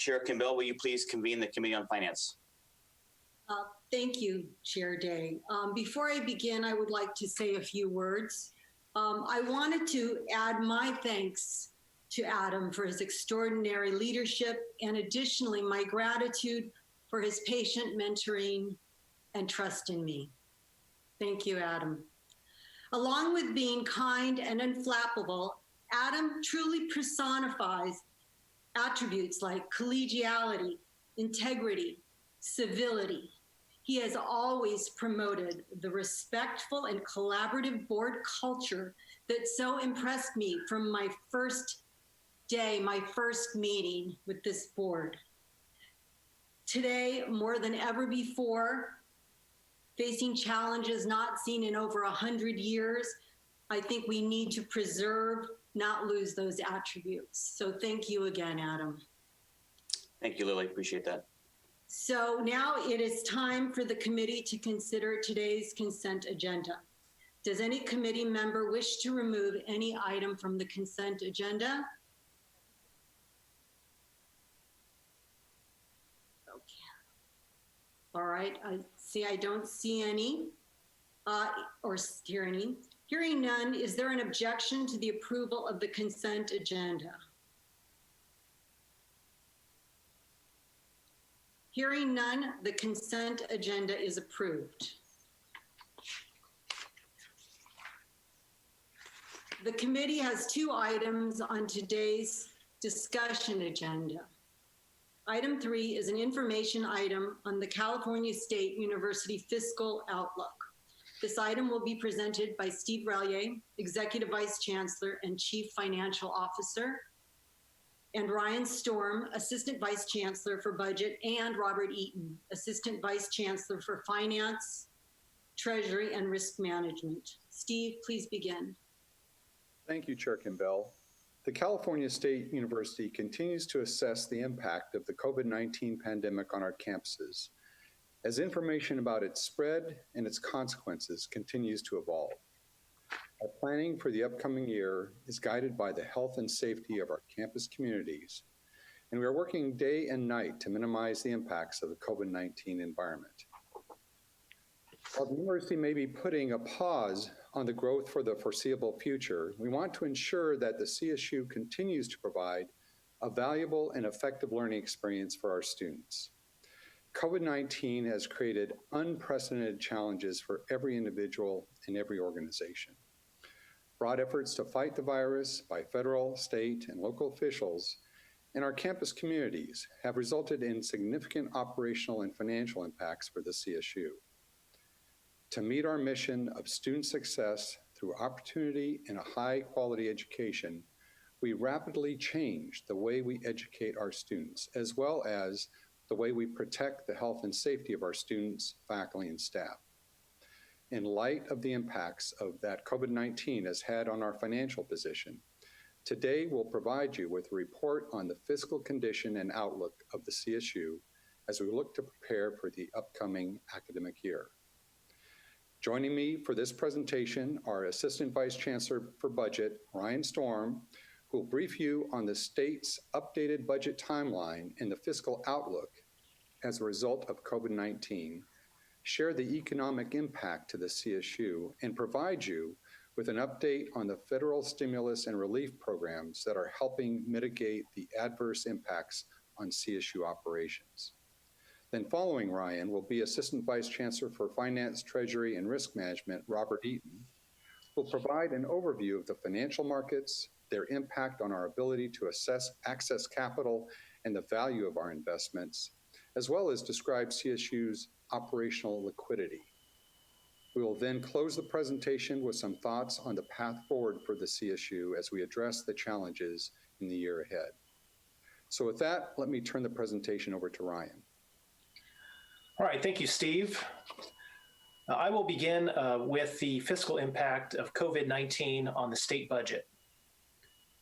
Chair Kimbell, will you please convene the Committee on Finance? Thank you, Chair Day. Before I begin, I would like to say a few words. I wanted to add my thanks to Adam for his extraordinary leadership, and additionally, my gratitude for his patient mentoring and trust in me. Thank you, Adam. Along with being kind and unflappable, Adam truly personifies attributes like collegiality, integrity, civility. He has always promoted the respectful and collaborative board culture that so impressed me from my first day, my first meeting with this board. Today, more than ever before, facing challenges not seen in over 100 years, I think we need to preserve, not lose those attributes. So thank you again, Adam. Thank you, Lily. Appreciate that. So now it is time for the committee to consider today's consent agenda. Does any committee member wish to remove any item from the consent agenda? Okay. All right, I don't see any or hear any. Hearing none, is there an objection to the approval of the consent agenda? Hearing none, the consent agenda is approved. The committee has 2 items on today's discussion agenda. Item 3 is an information item on the California State University Fiscal Outlook. This item will be presented by Steve Rallier, Executive Vice Chancellor and Chief Financial Officer, and Ryan Storm, Assistant Vice Chancellor for Budget, and Robert Eaton, Assistant Vice Chancellor for Finance, Treasury, and Risk Management. Steve, please begin. Thank you, Chair Kimbell. The California State University continues to assess the impact of the COVID-19 pandemic on our campuses as information about its spread and its consequences continues to evolve. Our planning for the upcoming year is guided by the health and safety of our campus communities, and we are working day and night to minimize the impacts of the COVID-19 environment. While the university may be putting a pause on the growth for the foreseeable future, we want to ensure that the CSU continues to provide a valuable and effective learning experience for our students. COVID-19 has created unprecedented challenges for every individual and every organization. Broad efforts to fight the virus by federal, state, and local officials in our campus communities have resulted in significant operational and financial impacts for the CSU. To meet our mission of student success through opportunity and a high-quality education, we rapidly changed the way we educate our students, as well as the way we protect the health and safety of our students, faculty, and staff. In light of the impacts of that COVID-19 has had on our financial position, today we'll provide you with a report on the fiscal condition and outlook of the CSU as we look to prepare for the upcoming academic year. Joining me for this presentation are Assistant Vice Chancellor for Budget, Ryan Storm, who will brief you on the state's updated budget timeline and the fiscal outlook as a result of COVID-19, share the economic impact to the CSU, and provide you with an update on the federal stimulus and relief programs that are helping mitigate the adverse impacts on CSU operations. Then following Ryan will be Assistant Vice Chancellor for Finance, Treasury, and Risk Management, Robert Eaton, who will provide an overview of the financial markets, their impact on our ability to access capital and the value of our investments, as well as describe CSU's operational liquidity. We will then close the presentation with some thoughts on the path forward for the CSU as we address the challenges in the year ahead. So with that, let me turn the presentation over to Ryan. All right, thank you, Steve. I will begin with the fiscal impact of COVID-19 on the state budget.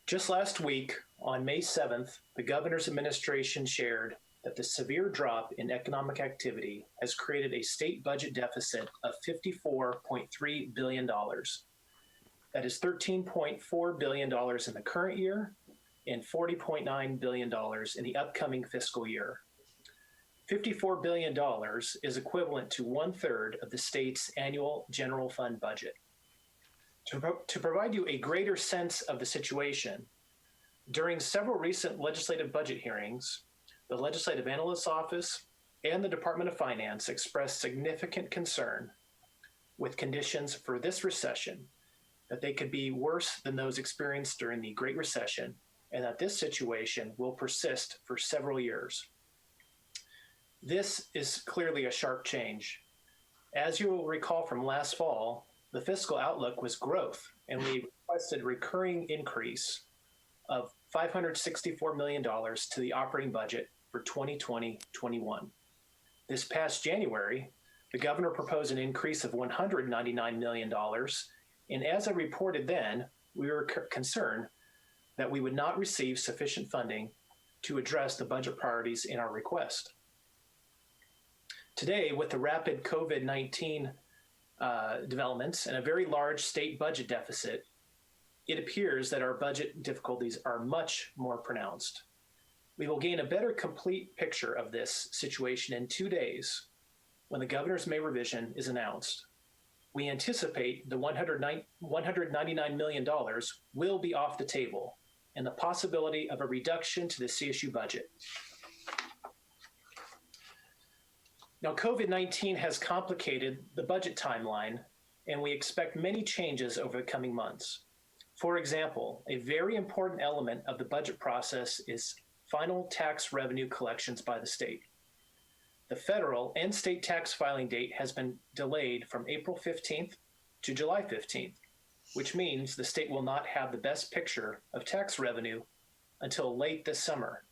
Just last week, on May 7th, the governor's administration shared that the severe drop in economic activity has created a state budget deficit of $54.3 billion. That is $13.4 billion in the current year and $40.9 billion in the upcoming fiscal year. $54 billion is equivalent to 1/3 of the state's annual general fund budget. To provide you a greater sense of the situation, during several recent legislative budget hearings, the Legislative Analyst's Office and the Department of Finance expressed significant concern with conditions for this recession, that they could be worse than those experienced during the Great Recession, and that this situation will persist for several years. This is clearly a sharp change. As you will recall from last fall, the fiscal outlook was growth, and we requested a recurring increase of $564 million to the operating budget for 2020-21. This past January, the governor proposed an increase of $199 million, and as I reported then, we were concerned that we would not receive sufficient funding to address the budget priorities in our request. Today, with the rapid COVID-19 developments and a very large state budget deficit, it appears that our budget difficulties are much more pronounced. We will gain a better complete picture of this situation in 2 days when the governor's May revision is announced. We anticipate the $199 million will be off the table and the possibility of a reduction to the CSU budget. Now, COVID-19 has complicated the budget timeline, and we expect many changes over the coming months. For example, a very important element of the budget process is final tax revenue collections by the state. The federal and state tax filing date has been delayed from April 15th to July 15th, which means the state will not have the best picture of tax revenue until late this summer.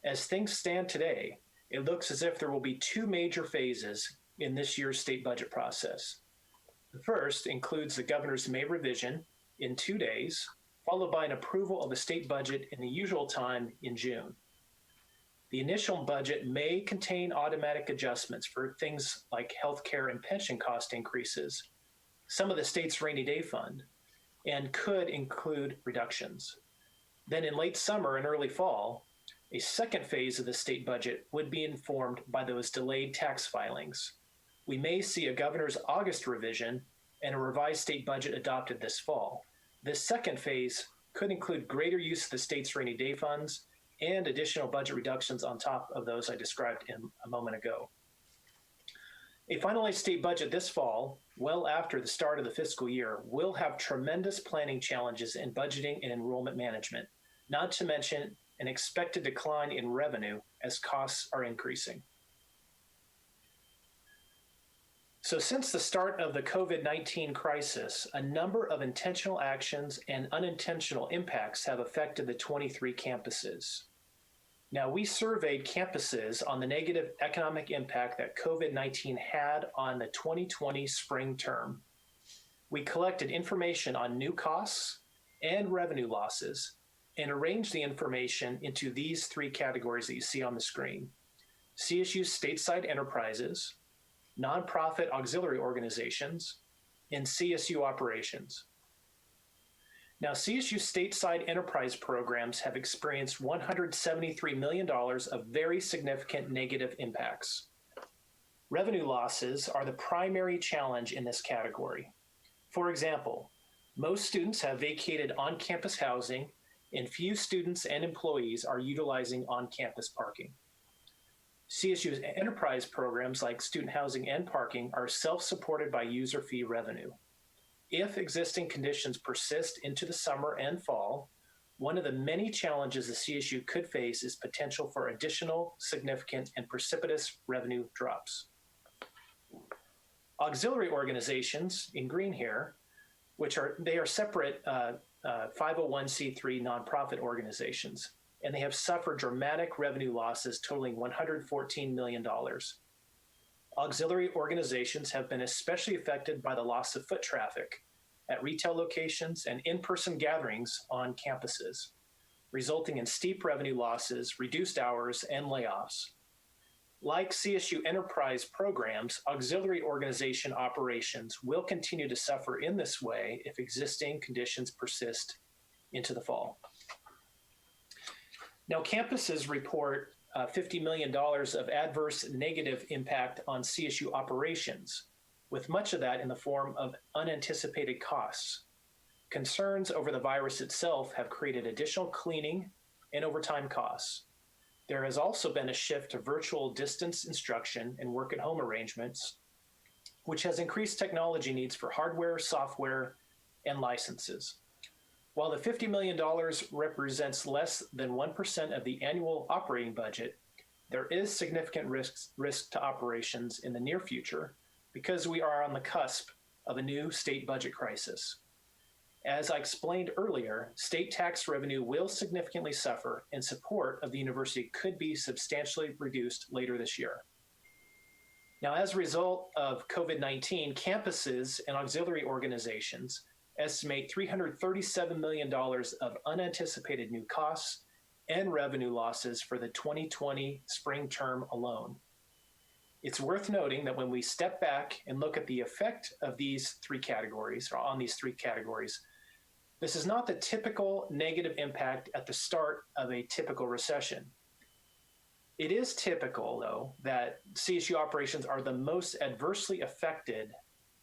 As things stand today, it looks as if there will be 2 major phases in this year's state budget process. The first includes the governor's May revision in 2 days, followed by an approval of the state budget in the usual time in June. The initial budget may contain automatic adjustments for things like healthcare and pension cost increases, some of the state's rainy day fund, and could include reductions. Then in late summer and early fall, a second phase of the state budget would be informed by those delayed tax filings. We may see a governor's August revision and a revised state budget adopted this fall. This second phase could include greater use of the state's rainy day funds and additional budget reductions on top of those I described a moment ago. A finalized state budget this fall, well after the start of the fiscal year, will have tremendous planning challenges in budgeting and enrollment management, not to mention an expected decline in revenue as costs are increasing. So since the start of the COVID-19 crisis, a number of intentional actions and unintentional impacts have affected the 23 campuses. Now, we surveyed campuses on the negative economic impact that COVID-19 had on the 2020 spring term. We collected information on new costs and revenue losses and arranged the information into these 3 categories that you see on the screen: CSU stateside enterprises, nonprofit auxiliary organizations, and CSU operations. Now, CSU stateside enterprise programs have experienced $173 million of very significant negative impacts. Revenue losses are the primary challenge in this category. For example, most students have vacated on-campus housing, and few students and employees are utilizing on-campus parking. CSU's enterprise programs like student housing and parking are self-supported by user fee revenue. If existing conditions persist into the summer and fall, one of the many challenges the CSU could face is potential for additional significant and precipitous revenue drops. Auxiliary organizations, in green here, they are separate 501c3 nonprofit organizations, and they have suffered dramatic revenue losses totaling $114 million. Auxiliary organizations have been especially affected by the loss of foot traffic at retail locations and in-person gatherings on campuses, resulting in steep revenue losses, reduced hours, and layoffs. Like CSU enterprise programs, auxiliary organization operations will continue to suffer in this way if existing conditions persist into the fall. Now, campuses report $50 million of adverse negative impact on CSU operations, with much of that in the form of unanticipated costs. Concerns over the virus itself have created additional cleaning and overtime costs. There has also been a shift to virtual distance instruction and work at home arrangements, which has increased technology needs for hardware, software, and licenses. While the $50 million represents less than 1% of the annual operating budget, there is significant risk to operations in the near future because we are on the cusp of a new state budget crisis. As I explained earlier, state tax revenue will significantly suffer, and support of the university could be substantially reduced later this year. Now, as a result of COVID-19, campuses and auxiliary organizations estimate $337 million of unanticipated new costs and revenue losses for the 2020 spring term alone. It's worth noting that when we step back and look at the effect of these three categories, or on these three categories, this is not the typical negative impact at the start of a typical recession. It is typical, though, that CSU operations are the most adversely affected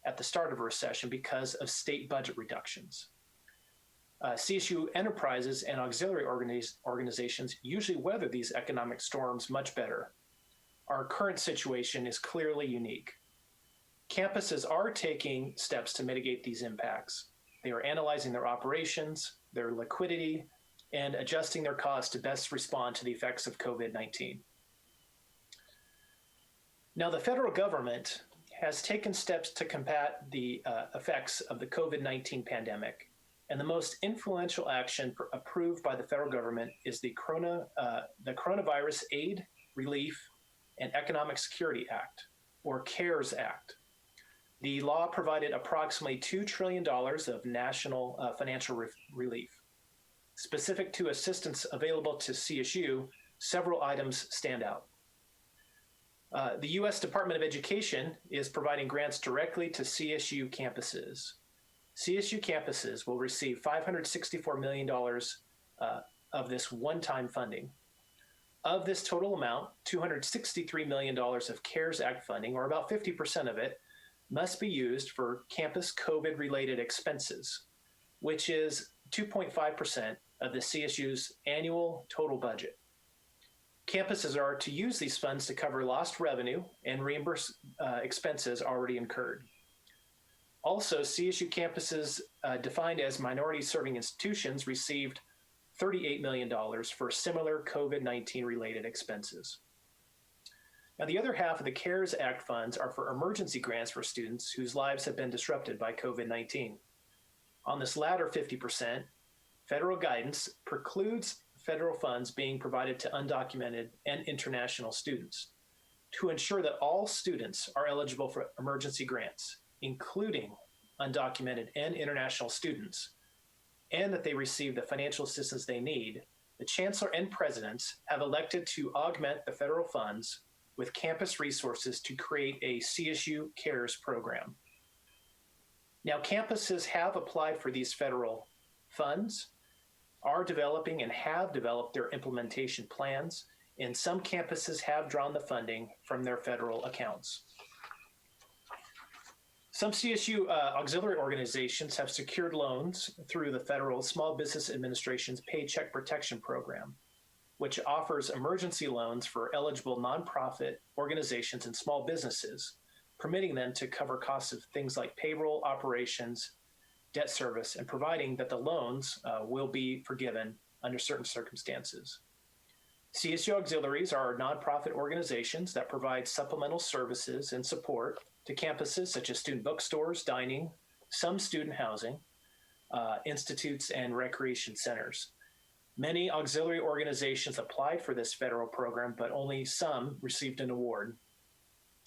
at the start of a recession because of state budget reductions. CSU enterprises and auxiliary organizations usually weather these economic storms much better. Our current situation is clearly unique. Campuses are taking steps to mitigate these impacts. They are analyzing their operations, their liquidity, and adjusting their costs to best respond to the effects of COVID-19. Now, the federal government has taken steps to combat the effects of the COVID-19 pandemic, and the most influential action approved by the federal government is the Coronavirus Aid, Relief, and Economic Security Act, or CARES Act. The law provided approximately $2 trillion of national financial relief. Specific to assistance available to CSU, several items stand out. The U.S. Department of Education is providing grants directly to CSU campuses. CSU campuses will receive $564 million of this one-time funding. Of this total amount, $263 million of CARES Act funding, or about 50% of it, must be used for campus COVID-related expenses, which is 2.5% of the CSU's annual total budget. Campuses are to use these funds to cover lost revenue and reimburse expenses already incurred. Also, CSU campuses defined as minority-serving institutions received $38 million for similar COVID-19 related expenses. Now, the other half of the CARES Act funds are for emergency grants for students whose lives have been disrupted by COVID-19. On this latter 50%, federal guidance precludes federal funds being provided to undocumented and international students to ensure that all students are eligible for emergency grants, including undocumented and international students, and that they receive the financial assistance they need. The chancellor and presidents have elected to augment the federal funds with campus resources to create a CSU CARES program. Now, campuses have applied for these federal funds, are developing and have developed their implementation plans, and some campuses have drawn the funding from their federal accounts. Some CSU auxiliary organizations have secured loans through the federal Small Business Administration's Paycheck Protection Program, which offers emergency loans for eligible nonprofit organizations and small businesses, permitting them to cover costs of things like payroll operations, debt service, and providing that the loans will be forgiven under certain circumstances. CSU auxiliaries are nonprofit organizations that provide supplemental services and support to campuses such as student bookstores, dining, some student housing, institutes, and recreation centers. Many auxiliary organizations applied for this federal program, but only some received an award.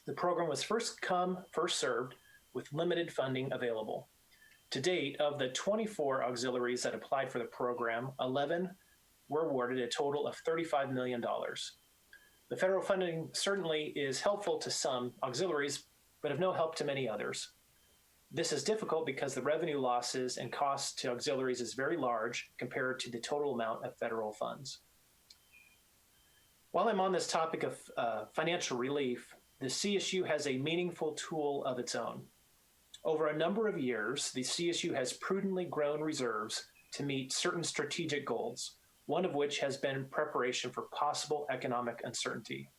The program was first come, first served, with limited funding available. To date, of the 24 auxiliaries that applied for the program, 11 were awarded a total of $35 million. The federal funding certainly is helpful to some auxiliaries, but of no help to many others. This is difficult because the revenue losses and costs to auxiliaries is very large compared to the total amount of federal funds. While I'm on this topic of financial relief, the CSU has a meaningful tool of its own. Over a number of years, the CSU has prudently grown reserves to meet certain strategic goals, one of which has been preparation for possible economic uncertainty.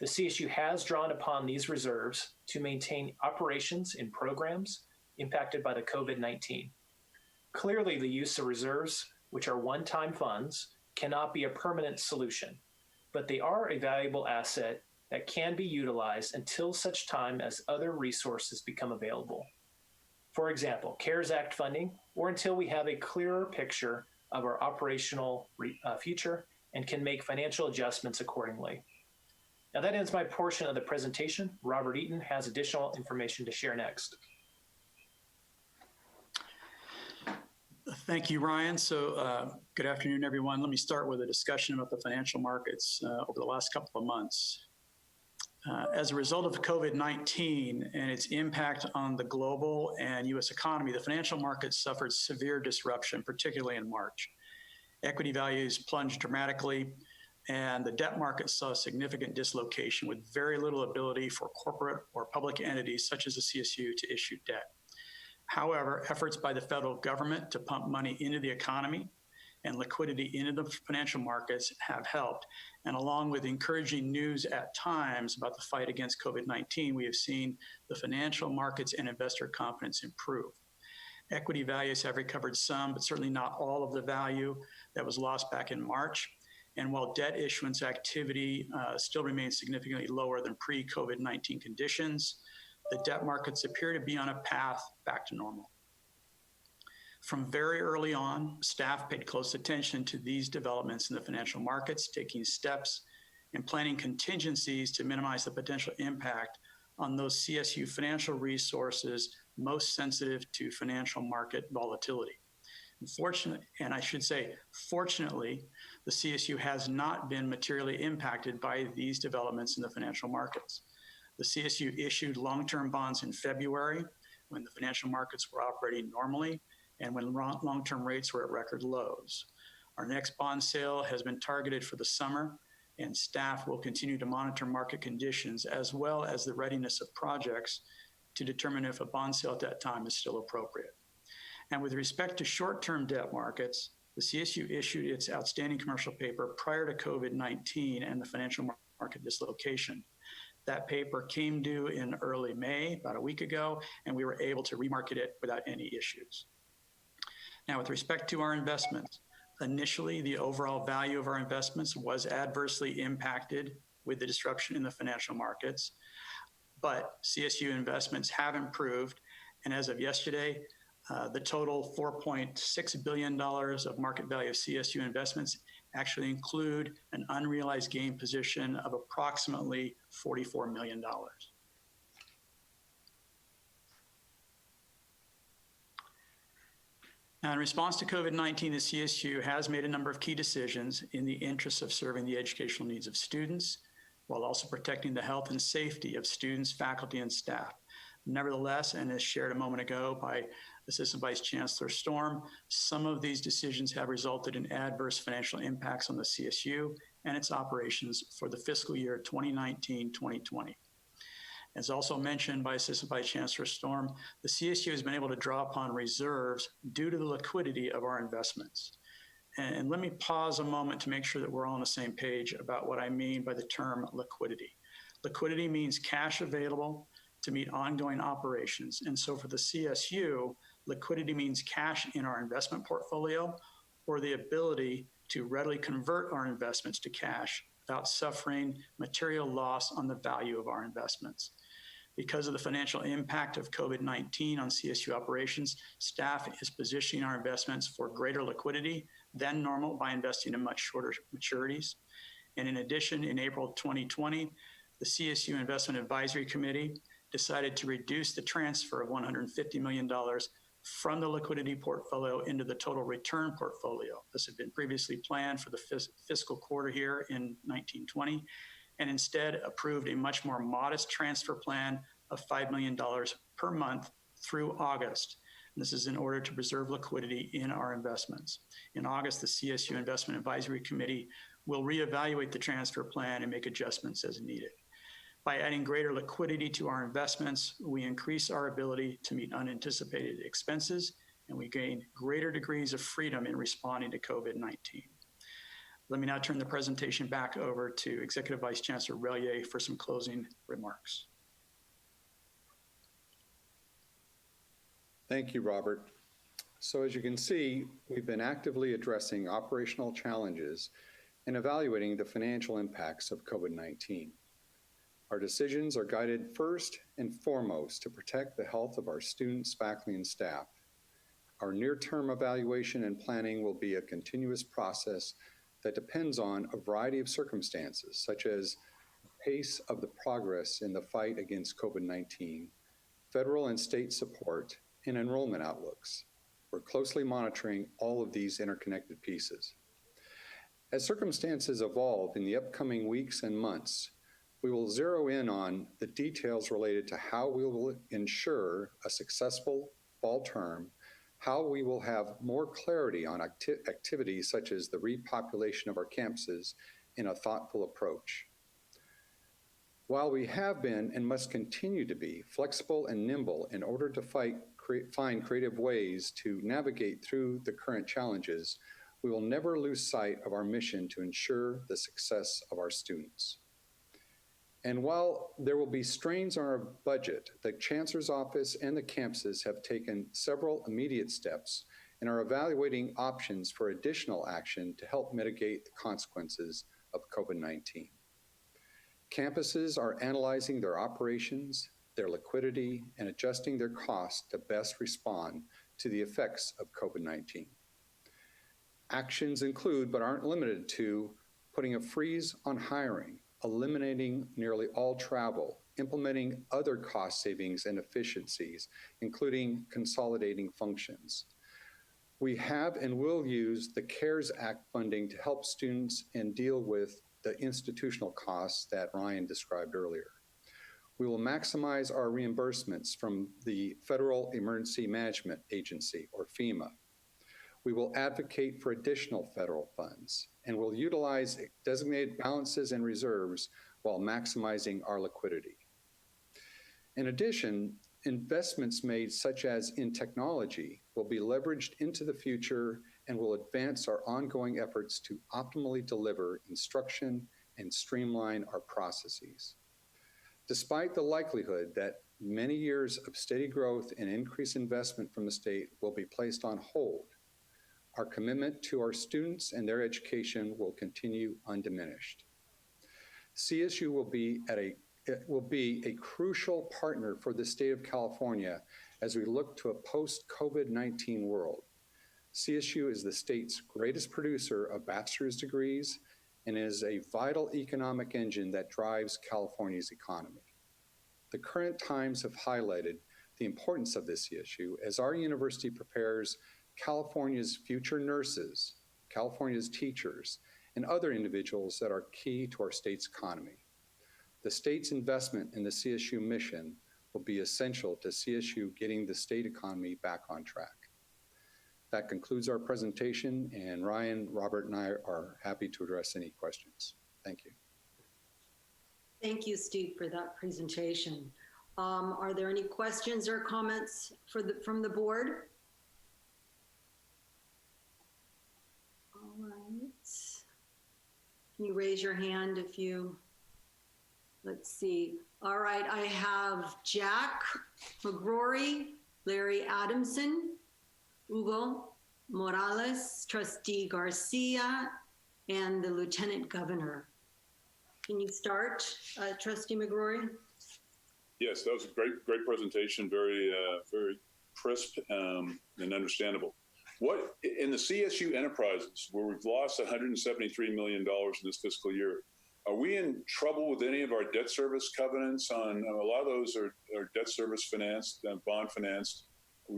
The CSU has drawn upon these reserves to maintain operations in programs impacted by the COVID-19. Clearly, the use of reserves, which are one-time funds, cannot be a permanent solution, but they are a valuable asset that can be utilized until such time as other resources become available. For example, CARES Act funding, or until we have a clearer picture of our operational future and can make financial adjustments accordingly. Now that ends my portion of the presentation. Robert Eaton has additional information to share next. Thank you, Ryan. So good afternoon, everyone. Let me start with a discussion about the financial markets over the last couple of months. As a result of COVID-19 and its impact on the global and U.S. economy, the financial markets suffered severe disruption, particularly in March. Equity values plunged dramatically, and the debt market saw significant dislocation with very little ability for corporate or public entities such as the CSU to issue debt. However, efforts by the federal government to pump money into the economy and liquidity into the financial markets have helped. And along with encouraging news at times about the fight against COVID-19, we have seen the financial markets and investor confidence improve. Equity values have recovered some, but certainly not all of the value that was lost back in March. And while debt issuance activity still remains significantly lower than pre-COVID-19 conditions, the debt markets appear to be on a path back to normal. From very early on, staff paid close attention to these developments in the financial markets, taking steps and planning contingencies to minimize the potential impact on those CSU financial resources most sensitive to financial market volatility. Fortunately, the CSU has not been materially impacted by these developments in the financial markets. The CSU issued long-term bonds in February when the financial markets were operating normally and when long-term rates were at record lows. Our next bond sale has been targeted for the summer, and staff will continue to monitor market conditions as well as the readiness of projects to determine if a bond sale at that time is still appropriate. And with respect to short-term debt markets, the CSU issued its outstanding commercial paper prior to COVID-19 and the financial market dislocation. That paper came due in early May, about a week ago, and we were able to remarket it without any issues. Now, with respect to our investments, initially the overall value of our investments was adversely impacted with the disruption in the financial markets, but CSU investments have improved, and as of yesterday, the total $4.6 billion of market value of CSU investments actually include an unrealized gain position of approximately $44 million. Now, in response to COVID-19, the CSU has made a number of key decisions in the interest of serving the educational needs of students, while also protecting the health and safety of students, faculty, and staff. Nevertheless, and as shared a moment ago by Assistant Vice Chancellor Storm, some of these decisions have resulted in adverse financial impacts on the CSU and its operations for the fiscal year 2019-2020. As also mentioned by Assistant Vice Chancellor Storm, the CSU has been able to draw upon reserves due to the liquidity of our investments. And let me pause a moment to make sure that we're all on the same page about what I mean by the term liquidity. Liquidity means cash available to meet ongoing operations. And so for the CSU, liquidity means cash in our investment portfolio or the ability to readily convert our investments to cash without suffering material loss on the value of our investments. Because of the financial impact of COVID-19 on CSU operations, staff is positioning our investments for greater liquidity than normal by investing in much shorter maturities. And in addition, in April 2020, the CSU Investment Advisory Committee decided to reduce the transfer of $150 million from the liquidity portfolio into the total return portfolio. This had been previously planned for the fiscal quarter here in 1920, and instead approved a much more modest transfer plan of $5 million per month through August. And this is in order to preserve liquidity in our investments. In August, the CSU Investment Advisory Committee we'll reevaluate the transfer plan and make adjustments as needed. By adding greater liquidity to our investments, we increase our ability to meet unanticipated expenses, and we gain greater degrees of freedom in responding to COVID-19. Let me now turn the presentation back over to Executive Vice Chancellor Relyea for some closing remarks. Thank you, Robert. So as you can see, we've been actively addressing operational challenges and evaluating the financial impacts of COVID-19. Our decisions are guided first and foremost to protect the health of our students, faculty, and staff. Our near-term evaluation and planning will be a continuous process that depends on a variety of circumstances, such as the pace of the progress in the fight against COVID-19, federal and state support, and enrollment outlooks. We're closely monitoring all of these interconnected pieces. As circumstances evolve in the upcoming weeks and months, we will zero in on the details related to how we will ensure a successful fall term, how we will have more clarity on activities such as the repopulation of our campuses in a thoughtful approach. While we have been and must continue to be flexible and nimble in order to find creative ways to navigate through the current challenges, we will never lose sight of our mission to ensure the success of our students. And while there will be strains on our budget, the Chancellor's Office and the campuses have taken several immediate steps and are evaluating options for additional action to help mitigate the consequences of COVID-19. Campuses are analyzing their operations, their liquidity, and adjusting their costs to best respond to the effects of COVID-19. Actions include, but aren't limited to, putting a freeze on hiring, eliminating nearly all travel, implementing other cost savings and efficiencies, including consolidating functions. We have and will use the CARES Act funding to help students and deal with the institutional costs that Ryan described earlier. We will maximize our reimbursements from the Federal Emergency Management Agency, or FEMA. We will advocate for additional federal funds and will utilize designated balances and reserves while maximizing our liquidity. In addition, investments made such as in technology will be leveraged into the future and will advance our ongoing efforts to optimally deliver instruction and streamline our processes. Despite the likelihood that many years of steady growth and increased investment from the state will be placed on hold, our commitment to our students and their education will continue undiminished. CSU will be a crucial partner for the state of California as we look to a post-COVID-19 world. CSU is the state's greatest producer of bachelor's degrees and is a vital economic engine that drives California's economy. The current times have highlighted the importance of this CSU as our university prepares California's future nurses, California's teachers, and other individuals that are key to our state's economy. The state's investment in the CSU mission will be essential to CSU getting the state economy back on track. That concludes our presentation, and Ryan, Robert, and I are happy to address any questions. Thank you. Thank you, Steve, for that presentation. Are there any questions or comments from the board? All right. Can you raise your hand if you, let's see. All right, I have Jack McGrory, Larry Adamson, Hugo Morales, Trustee Garcia, and the Lieutenant Governor. Can you start, Trustee McGrory? Yes, that was a great presentation, very crisp and understandable. What in the CSU enterprises, where we've lost $173 million in this fiscal year, are we in trouble with any of our debt service covenants? On a lot of those are debt service financed, bond financed.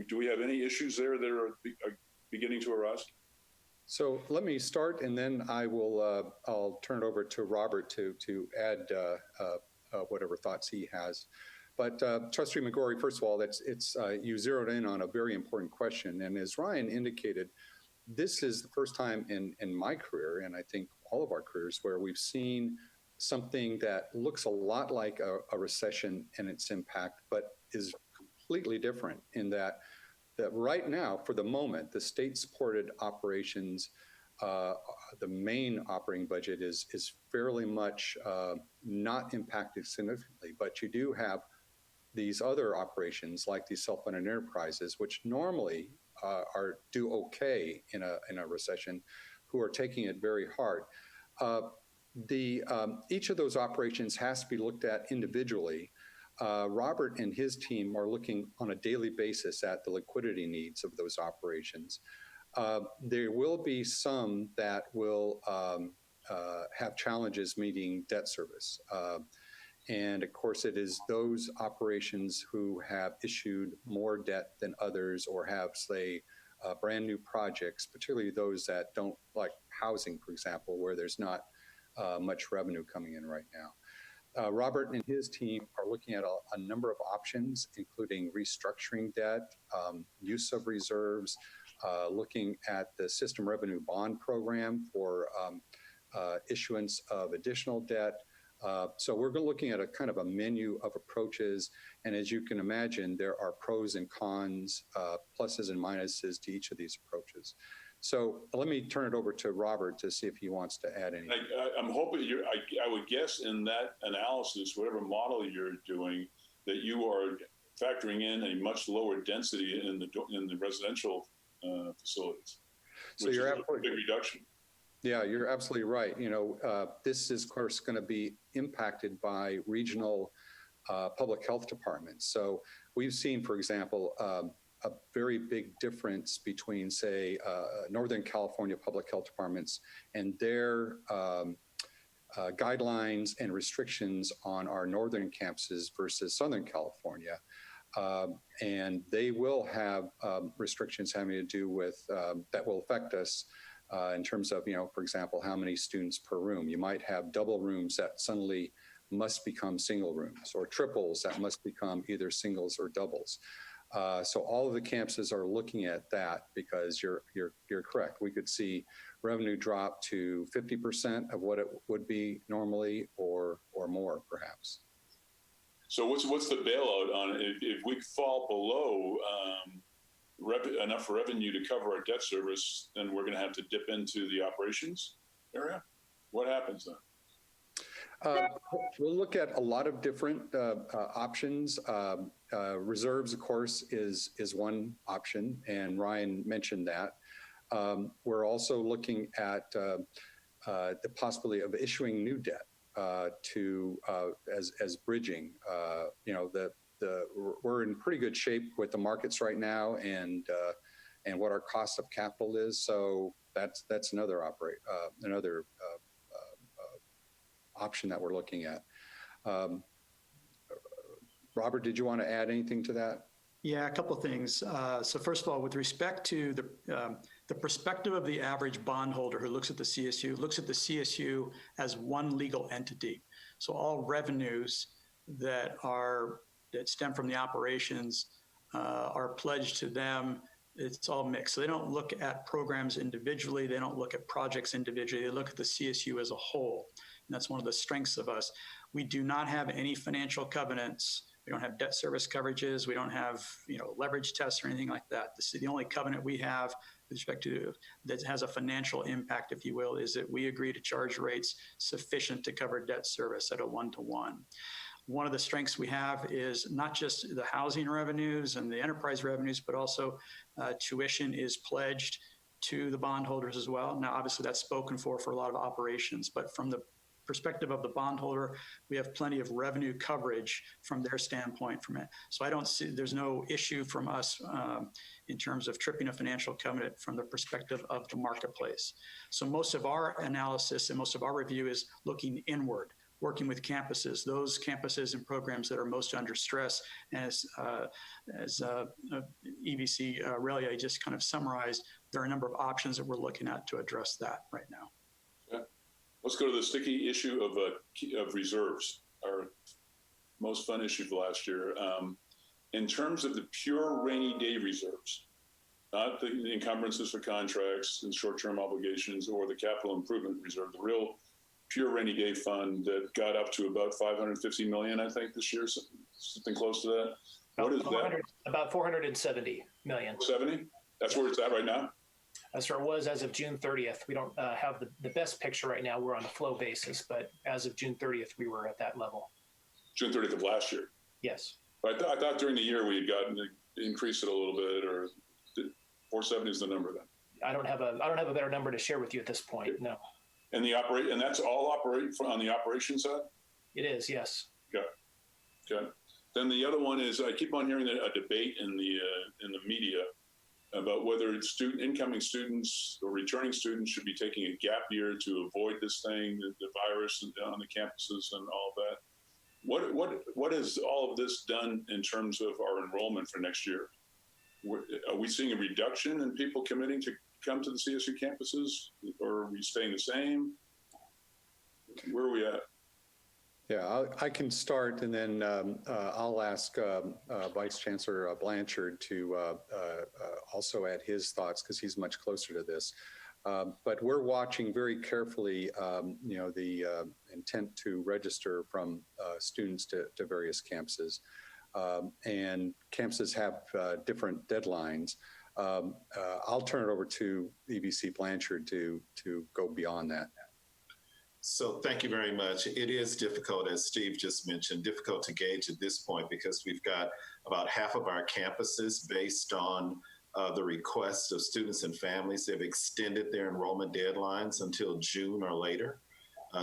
Do we have any issues there that are beginning to arise? So let me start, and then I'll turn it over to Robert to add whatever thoughts he has. But Trustee McGrory, first of all, you zeroed in on a very important question. And as Ryan indicated, this is the first time in my career, and I think all of our careers where we've seen something that looks a lot like a recession and its impact, but is completely different in that right now, for the moment, the state-supported operations, the main operating budget is fairly much not impacted significantly, but you do have these other operations like these self-funded enterprises, which normally do okay in a recession, who are taking it very hard. Each of those operations has to be looked at individually. Robert and his team are looking on a daily basis at the liquidity needs of those operations. There will be some that will have challenges meeting debt service. And of course, it is those operations who have issued more debt than others or have, say, brand new projects, particularly those that don't, like housing, for example, where there's not much revenue coming in right now. Robert and his team are looking at a number of options, including restructuring debt, use of reserves, looking at the System Revenue Bond Program for issuance of additional debt. So we're looking at a kind of a menu of approaches. And as you can imagine, there are pros and cons, pluses and minuses to each of these approaches. So let me turn it over to Robert to see if he wants to add anything. I'm hoping I would guess in that analysis, whatever model you're doing, that you are factoring in a much lower density in the residential facilities, So which you're is a big reduction. Yeah, you're absolutely right. This is, of course, going to be impacted by regional public health departments. So we've seen, for example, a very big difference between, say, Northern California public health departments and their guidelines and restrictions on our northern campuses versus Southern California. And they will have restrictions having to do with, that will affect us in terms of, for example, how many students per room. You might have double rooms that suddenly must become single rooms, or triples that must become either singles or doubles. So all of the campuses are looking at that, because you're correct. We could see revenue drop to 50% of what it would be normally, or more perhaps. So what's the bailout on it? If we fall below enough revenue to cover our debt service, then we're going to have to dip into the operations area? What happens then? We'll look at a lot of different options. Reserves, of course, is one option, and Ryan mentioned that. We're also looking at the possibility of issuing new debt as bridging. We're in pretty good shape with the markets right now, and what our cost of capital is. So that's another option that we're looking at. Robert, did you want to add anything to that? Yeah, a couple of things. So first of all, with respect to the perspective of the average bondholder who looks at the CSU as one legal entity. So all revenues that stem from the operations are pledged to them. It's all mixed. So they don't look at programs individually. They don't look at projects individually. They look at the CSU as a whole. And that's one of the strengths of us. We do not have any financial covenants. We don't have debt service coverages. We don't have, leverage tests or anything like that. The only covenant we have with respect to that has a financial impact, if you will, is that we agree to charge rates sufficient to cover debt service at a 1-to-1. One of the strengths we have is not just the housing revenues and the enterprise revenues, but also tuition is pledged to the bondholders as well. Now, obviously, that's spoken for a lot of operations, but from the perspective of the bondholder, we have plenty of revenue coverage from their standpoint from it. So I don't see, there's no issue from us in terms of tripping a financial covenant from the perspective of the marketplace. So most of our analysis and most of our review is looking inward, working with campuses, those campuses and programs that are most under stress. As EVC Relia just kind of summarized, there are a number of options that we're looking at to address that right now. Let's go to the sticky issue of reserves, our most fun issue of last year. In terms of the pure rainy day reserves, not the encumbrances for contracts and short-term obligations or the capital improvement reserve, the real pure rainy day fund that got up to about 550 million, I think, this year, something close to that. What is that? About 470 million. 70? That's where it's at right now? That's where it was as of June 30th. We don't have the best picture right now. We're on a flow basis, but as of June 30th, we were at that level. June 30th of last year. Yes. I thought during the year we had gotten to increase it a little bit, or 470 is the number then. I don't have a better number to share with you at this point. No. And that's all on the operation side? It is, yes. Okay. Then the other one is I keep on hearing a debate in the media about whether incoming students or returning students should be taking a gap year to avoid this thing, the virus on the campuses and all that. What has all of this done in terms of our enrollment for next year? Are we seeing a reduction in people committing to come to the CSU campuses, or are we staying the same? Where are we at? Yeah, I can start, and then I'll ask Vice Chancellor Blanchard to also add his thoughts, because he's much closer to this. But we're watching very carefully, the intent to register from students to various campuses. And campuses have different deadlines. I'll turn it over to EVC Blanchard to go beyond that. So thank you very much. It is difficult, as Steve just mentioned, difficult to gauge at this point because we've got about half of our campuses based on the request of students and families. They've extended their enrollment deadlines until June or later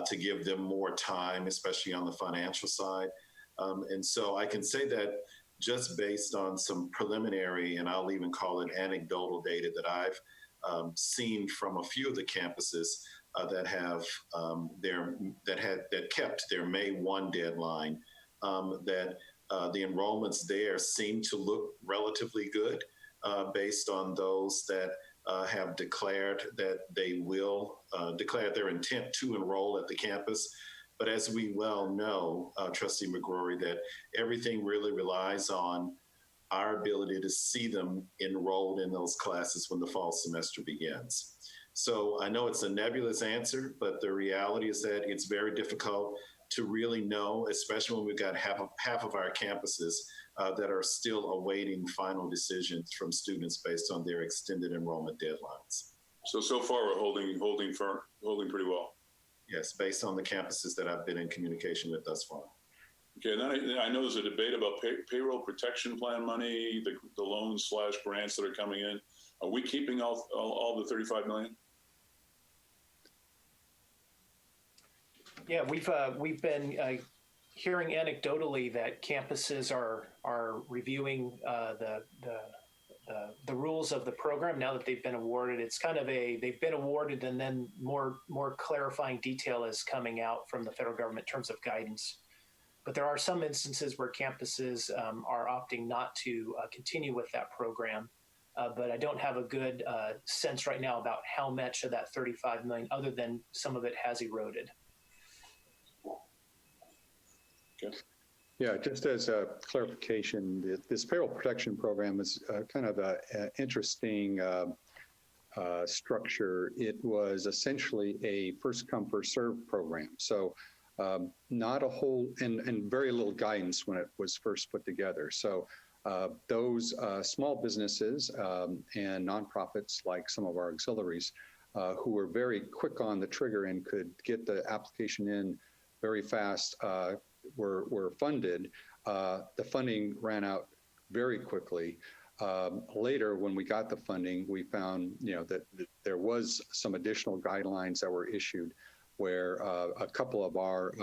to give them more time, especially on the financial side. And so I can say that just based on some preliminary, and I'll even call it anecdotal data that I've seen from a few of the campuses that have that kept their May 1 deadline, that the enrollments there seem to look relatively good based on those that have declared that they will declare their intent to enroll at the campus. But as we well know, Trustee McGrory, that everything really relies on our ability to see them enrolled in those classes when the fall semester begins. So I know it's a nebulous answer, but the reality is that it's very difficult to really know, especially when we've got half of our campuses that are still awaiting final decisions from students based on their extended enrollment deadlines. So far we're holding pretty well. Yes, based on the campuses that I've been in communication with thus far. Okay, and then I know there's a debate about payroll protection plan money, the loans / grants that are coming in. Are we keeping all the 35 million? Yeah, we've been hearing anecdotally that campuses are reviewing the rules of the program now that they've been awarded. It's kind of they've been awarded, and then more clarifying detail is coming out from the federal government in terms of guidance. But there are some instances where campuses are opting not to continue with that program. But I don't have a good sense right now about how much of that 35 million, other than some of it has eroded. Okay. Yeah, just as a clarification, this payroll protection program is kind of an interesting structure. It was essentially a first come, first served program. So not a whole, and very little guidance when it was first put together. So those small businesses and nonprofits, like some of our auxiliaries, who were very quick on the trigger and could get the application in very fast, were funded. The funding ran out very quickly. Later, when we got the funding, we found that there was some additional guidelines that were issued where a couple of our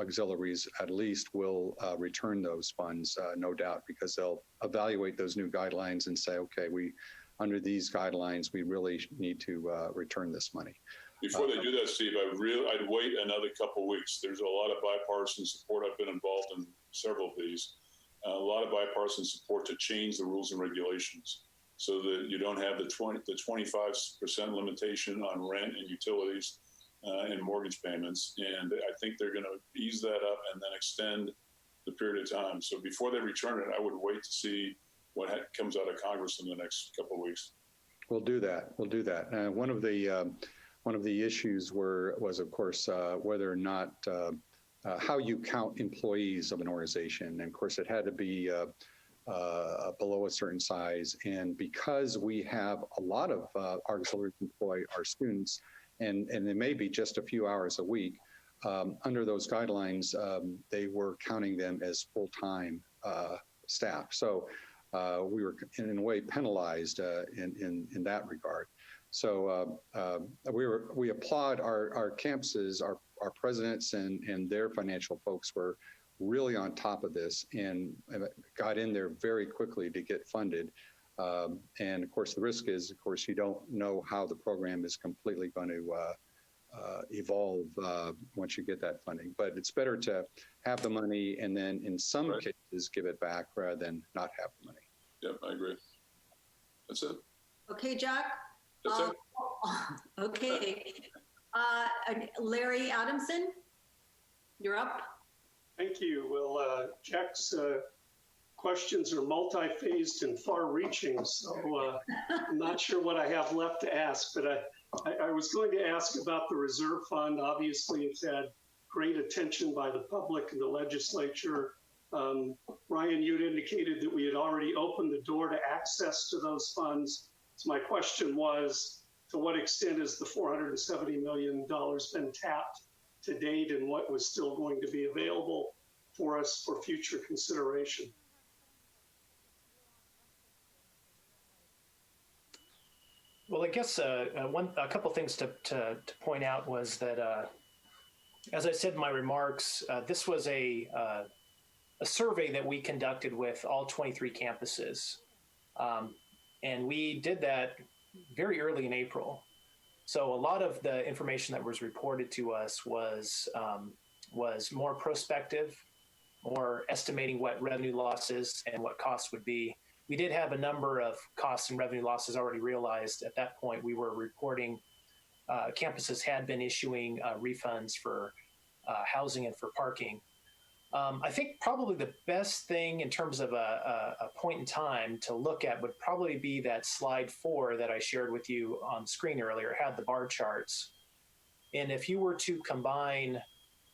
auxiliaries at least will return those funds, no doubt, because they'll evaluate those new guidelines and say, okay, under these guidelines, we really need to return this money. Before they do that, Steve, I'd wait another couple of weeks. There's a lot of bipartisan support. I've been involved in several of these. A lot of bipartisan support to change the rules and regulations so that you don't have the 25% limitation on rent and utilities and mortgage payments. And I think they're going to ease that up and then extend the period of time. So before they return it, I would wait to see what comes out of Congress in the next couple of weeks. We'll do that. We'll do that. One of the issues was, of course, whether or not how you count employees of an organization. And of course, it had to be below a certain size. And because we have a lot of auxiliaries employ our students, and they may be just a few hours a week, under those guidelines, they were counting them as full-time staff. So we were in a way penalized in that regard. So we applaud our campuses, our presidents and their financial folks were really on top of this and got in there very quickly to get funded. And of course, the risk is, of course, you don't know how the program is completely going to evolve once you get that funding. But it's better to have the money and then in some cases give it back rather than not have the money. Yep, I agree. That's it. Okay, Jack? That's it. Okay. Larry Adamson, you're up. Thank you. Well, Jack's questions are multi-phased and far-reaching, so I'm not sure what I have left to ask, but I was going to ask about the reserve fund. Obviously, it's had great attention by the public and the legislature. Ryan, you'd indicated that we had already opened the door to access to those funds. So my question was, to what extent has the $470 million been tapped to date, and what was still going to be available for us for future consideration? Well, I guess a couple things to point out was that, as I said in my remarks, this was a survey that we conducted with all 23 campuses, and we did that very early in April. So a lot of the information that was reported to us was more prospective, more estimating what revenue losses and what costs would be. We did have a number of costs and revenue losses already realized. At that point, we were reporting campuses had been issuing refunds for housing and for parking. I think probably the best thing in terms of a point in time to look at would probably be that slide 4 that I shared with you on screen earlier. It had the bar charts. And if you were to combine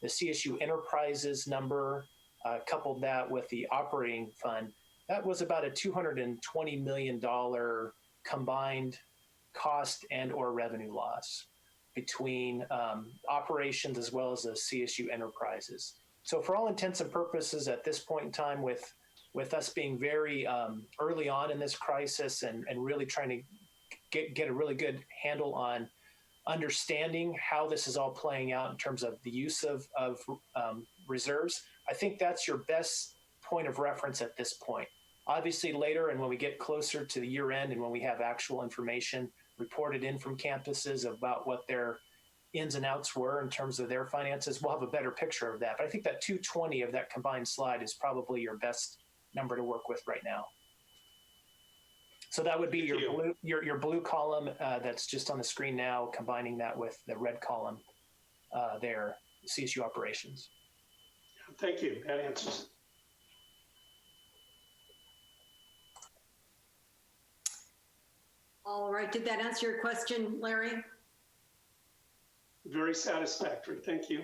the CSU Enterprises number, coupled that with the operating fund, that was about a $220 million combined cost and or revenue loss between operations as well as the CSU Enterprises. So for all intents and purposes at this point in time, with us being very early on in this crisis and really trying to get a really good handle on understanding how this is all playing out in terms of the use of reserves, I think that's your best point of reference at this point. Obviously later, and when we get closer to the year end and when we have actual information reported in from campuses about what their ins and outs were in terms of their finances, we'll have a better picture of that. But I think that 220 of that combined slide is probably your best number to work with right now. So that would be your blue column that's just on the screen now, combining that with the red column there, CSU operations. Thank you. That answers. All right. Did that answer your question, Larry? Very satisfactory. Thank you.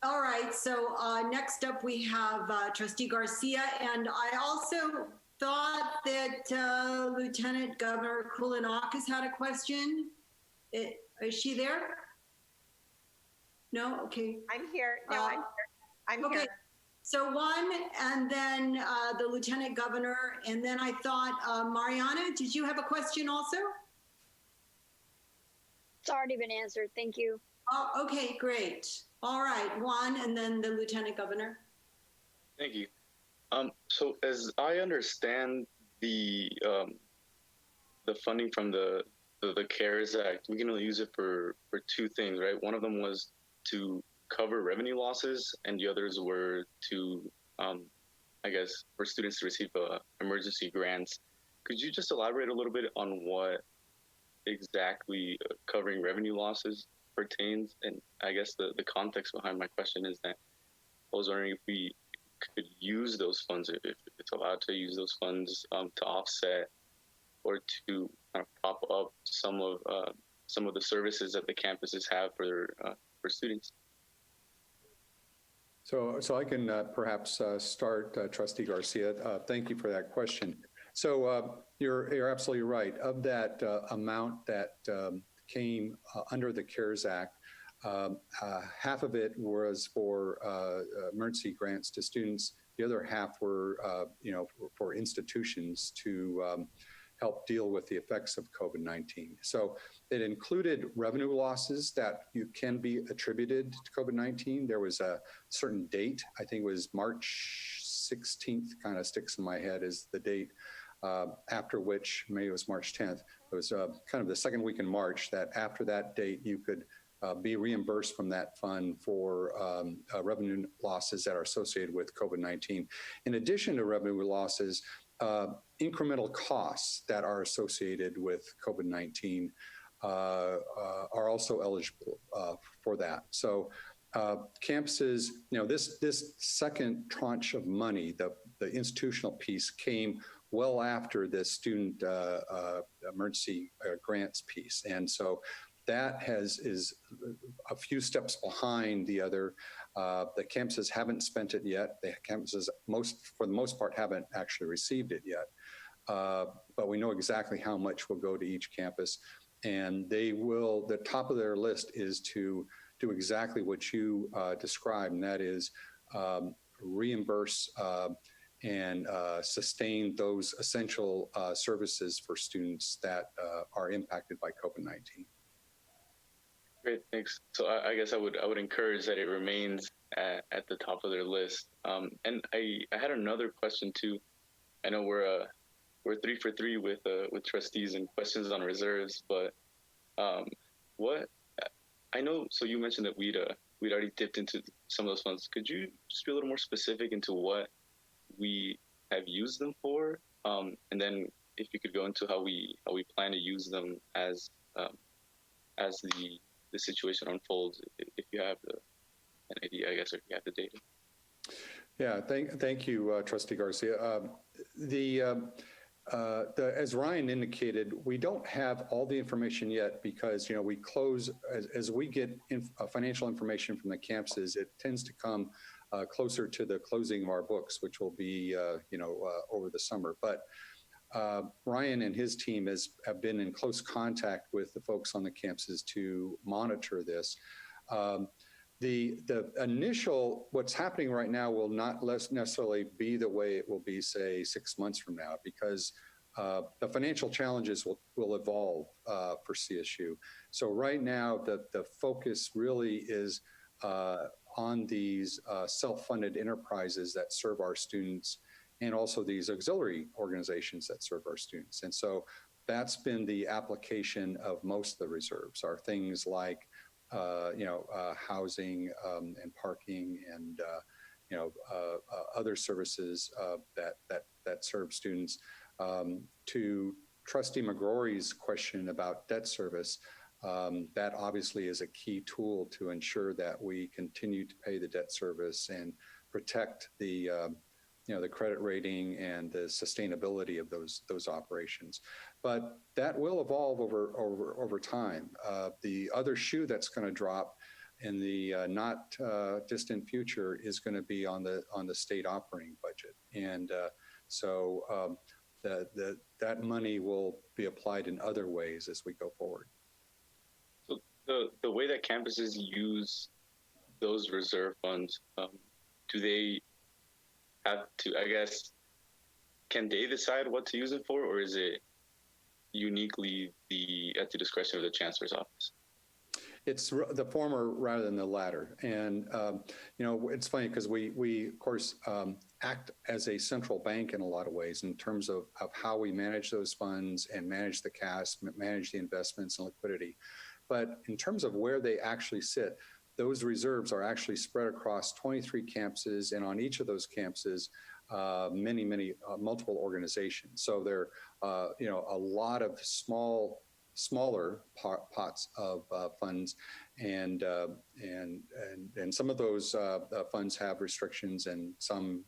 All right. So next up we have Trustee Garcia. And I also thought that Lieutenant Governor Koulianakis had a question. Is she there? No? Okay. I'm here. No, I'm here. I'm okay. here. So one, and then the Lieutenant Governor, and then I thought, Mariana, did you have a question also? It's already been answered. Thank you. Oh, okay, great. All right, one, and then the Lieutenant Governor. Thank you. So as I understand the funding from the CARES Act, we can only use it for two things, right? One of them was to cover revenue losses, and the others were to, I guess, for students to receive emergency grants. Could you just elaborate a little bit on what exactly covering revenue losses pertains? And I guess the context behind my question is that I was wondering if we could use those funds, if it's allowed to use those funds to offset or to kind of prop up some of the services that the campuses have for students. So I can perhaps start, Trustee Garcia. Thank you for that question. So you're absolutely right. Of that amount that came under the CARES Act, half of it was for emergency grants to students. The other half were, for institutions to help deal with the effects of COVID-19. So it included revenue losses that you can be attributed to COVID-19. There was a certain date, I think it was March 16th, kind of sticks in my head is the date, after which, maybe it was March 10th, it was kind of the second week in March that after that date, you could be reimbursed from that fund for revenue losses that are associated with COVID-19. In addition to revenue losses, incremental costs that are associated with COVID-19 are also eligible for that. So campuses, this second tranche of money, the institutional piece came well after the student emergency grants piece. And so that is a few steps behind the other. The campuses haven't spent it yet. The campuses, for the most part, haven't actually received it yet. But we know exactly how much will go to each campus. And the top of their list is to do exactly what you described, and that is reimburse and sustain those essential services for students that are impacted by COVID-19. Great, thanks. So I guess I would encourage that it remains at the top of their list. And I had another question too. I know we're 3 for 3 with trustees and questions on reserves, but what I know. So you mentioned that we'd already dipped into some of those funds. Could you just be a little more specific into what we have used them for, and then if you could go into how we plan to use them as the situation unfolds, if you have an idea, I guess, or if you have the data. Yeah, thank you, Trustee Garcia. As Ryan indicated, we don't have all the information yet because we close as we get financial information from the campuses. It tends to come closer to the closing of our books, which will be over the summer. But Ryan and his team have been in close contact with the folks on the campuses to monitor this. The initial, what's happening right now will not necessarily be the way it will be, say, 6 months from now, because the financial challenges will evolve for CSU. So right now, the focus really is on these self-funded enterprises that serve our students, and also these auxiliary organizations that serve our students. And so that's been the application of most of the reserves, are things like housing and parking and other services that serve students. To Trustee McGrory's question about debt service, that obviously is a key tool to ensure that we continue to pay the debt service and protect the credit rating and the sustainability of those operations. But that will evolve over time. The other shoe that's going to drop in the not distant future is going to be on the state operating budget, and so that money will be applied in other ways as we go forward. So the way that campuses use those reserve funds, do they have to, I guess, can they decide what to use it for, or is it uniquely at the discretion of the Chancellor's office? It's the former rather than the latter. And, it's funny because we of course, act as a central bank in a lot of ways in terms of how we manage those funds and manage the cash, manage the investments and liquidity. But in terms of where they actually sit, those reserves are actually spread across 23 campuses, and on each of those campuses, many multiple organizations. So there are, a lot of smaller pots of funds, and some of those funds have restrictions and some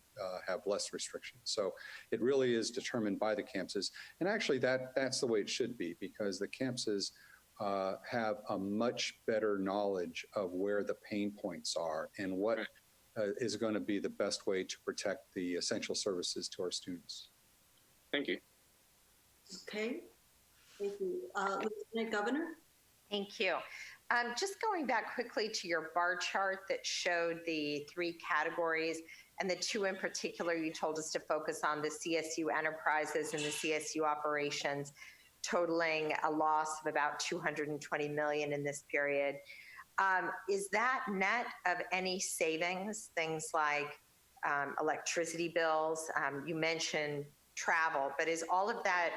have less restrictions. So it really is determined by the campuses. And actually that's the way it should be, because the campuses have a much better knowledge of where the pain points are and what is going to be the best way to protect the essential services to our students. Thank you. Okay, thank you. Lieutenant Governor? Thank you. Just going back quickly to your bar chart that showed the 3 categories, and the 2 in particular you told us to focus on, the CSU enterprises and the CSU operations, totaling a loss of about $220 million in this period. Is that net of any savings, things like electricity bills? You mentioned travel, but is all of that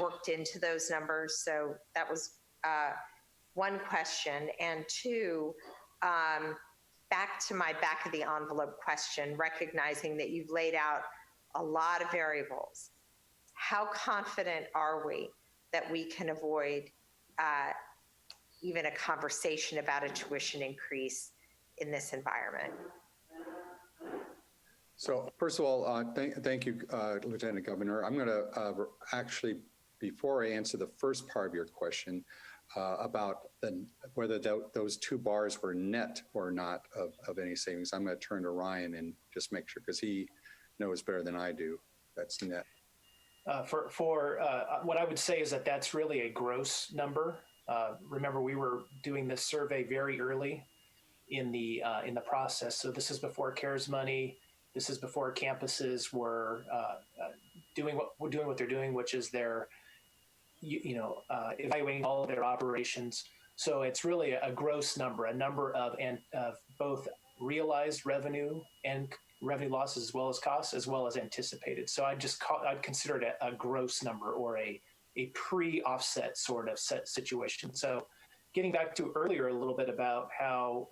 worked into those numbers? So that was one question. And 2, back to my back of the envelope question, recognizing that you've laid out a lot of variables, how confident are we that we can avoid even a conversation about a tuition increase in this environment? So first of all, thank you, Lieutenant Governor. I'm going to actually, before I answer the first part of your question about whether those 2 bars were net or not of any savings, I'm going to turn to Ryan and just make sure, because he knows better than I do. That's net. What I would say is that that's really a gross number. Remember, we were doing this survey very early in the process. So this is before CARES money. This is before campuses were doing what they're doing, which is they're evaluating all of their operations. So it's really a gross number, a number of both realized revenue and revenue losses, as well as costs, as well as anticipated. So I'd consider it a gross number, or a pre-offset sort of set situation. So getting back to earlier a little bit about how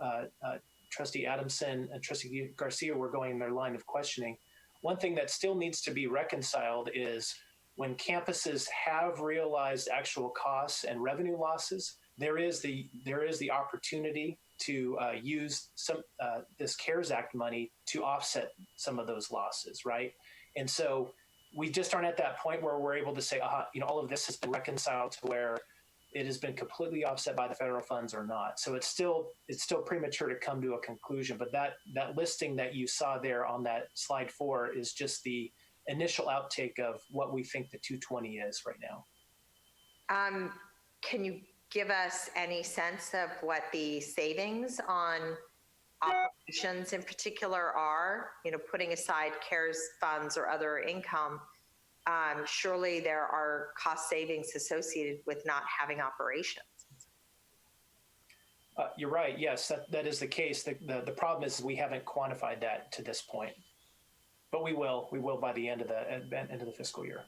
Trustee Adamson and Trustee Garcia were going in their line of questioning, one thing that still needs to be reconciled is when campuses have realized actual costs and revenue losses, there is the opportunity to use this CARES Act money to offset some of those losses, right? And so we just aren't at that point where we're able to say, all of this has been reconciled to where it has been completely offset by the federal funds or not. So it's still premature to come to a conclusion. But that listing that you saw there on that slide 4 is just the initial outtake of what we think the 220 is right now. Can you give us any sense of what the savings on operations in particular are? Putting aside CARES funds or other income, surely there are cost savings associated with not having operations. You're right. Yes, that is the case. The problem is we haven't quantified that to this point, but we will by the end of the fiscal year.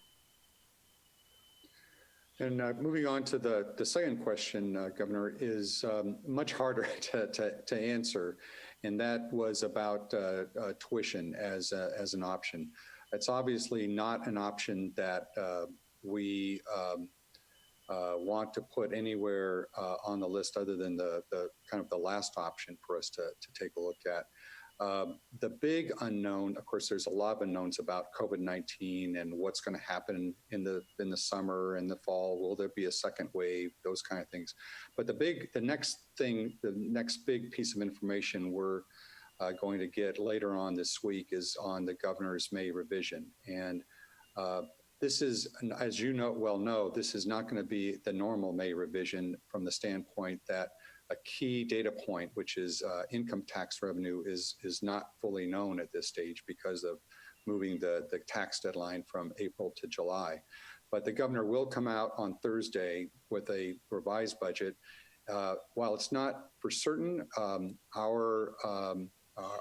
And moving on to the second question, Governor, is much harder to answer, and that was about tuition as an option. It's obviously not an option that we want to put anywhere on the list other than the kind of the last option for us to take a look at. The big unknown, of course, there's a lot of unknowns about COVID-19 and what's going to happen in the summer and the fall. Will there be a second wave? Those kind of things. But the next big piece of information we're going to get later on this week is on the governor's May revision. And this is, as you know, this is not going to be the normal May revision from the standpoint that a key data point, which is income tax revenue, is not fully known at this stage because of moving the tax deadline from April to July. But the governor will come out on Thursday with a revised budget. While it's not for certain,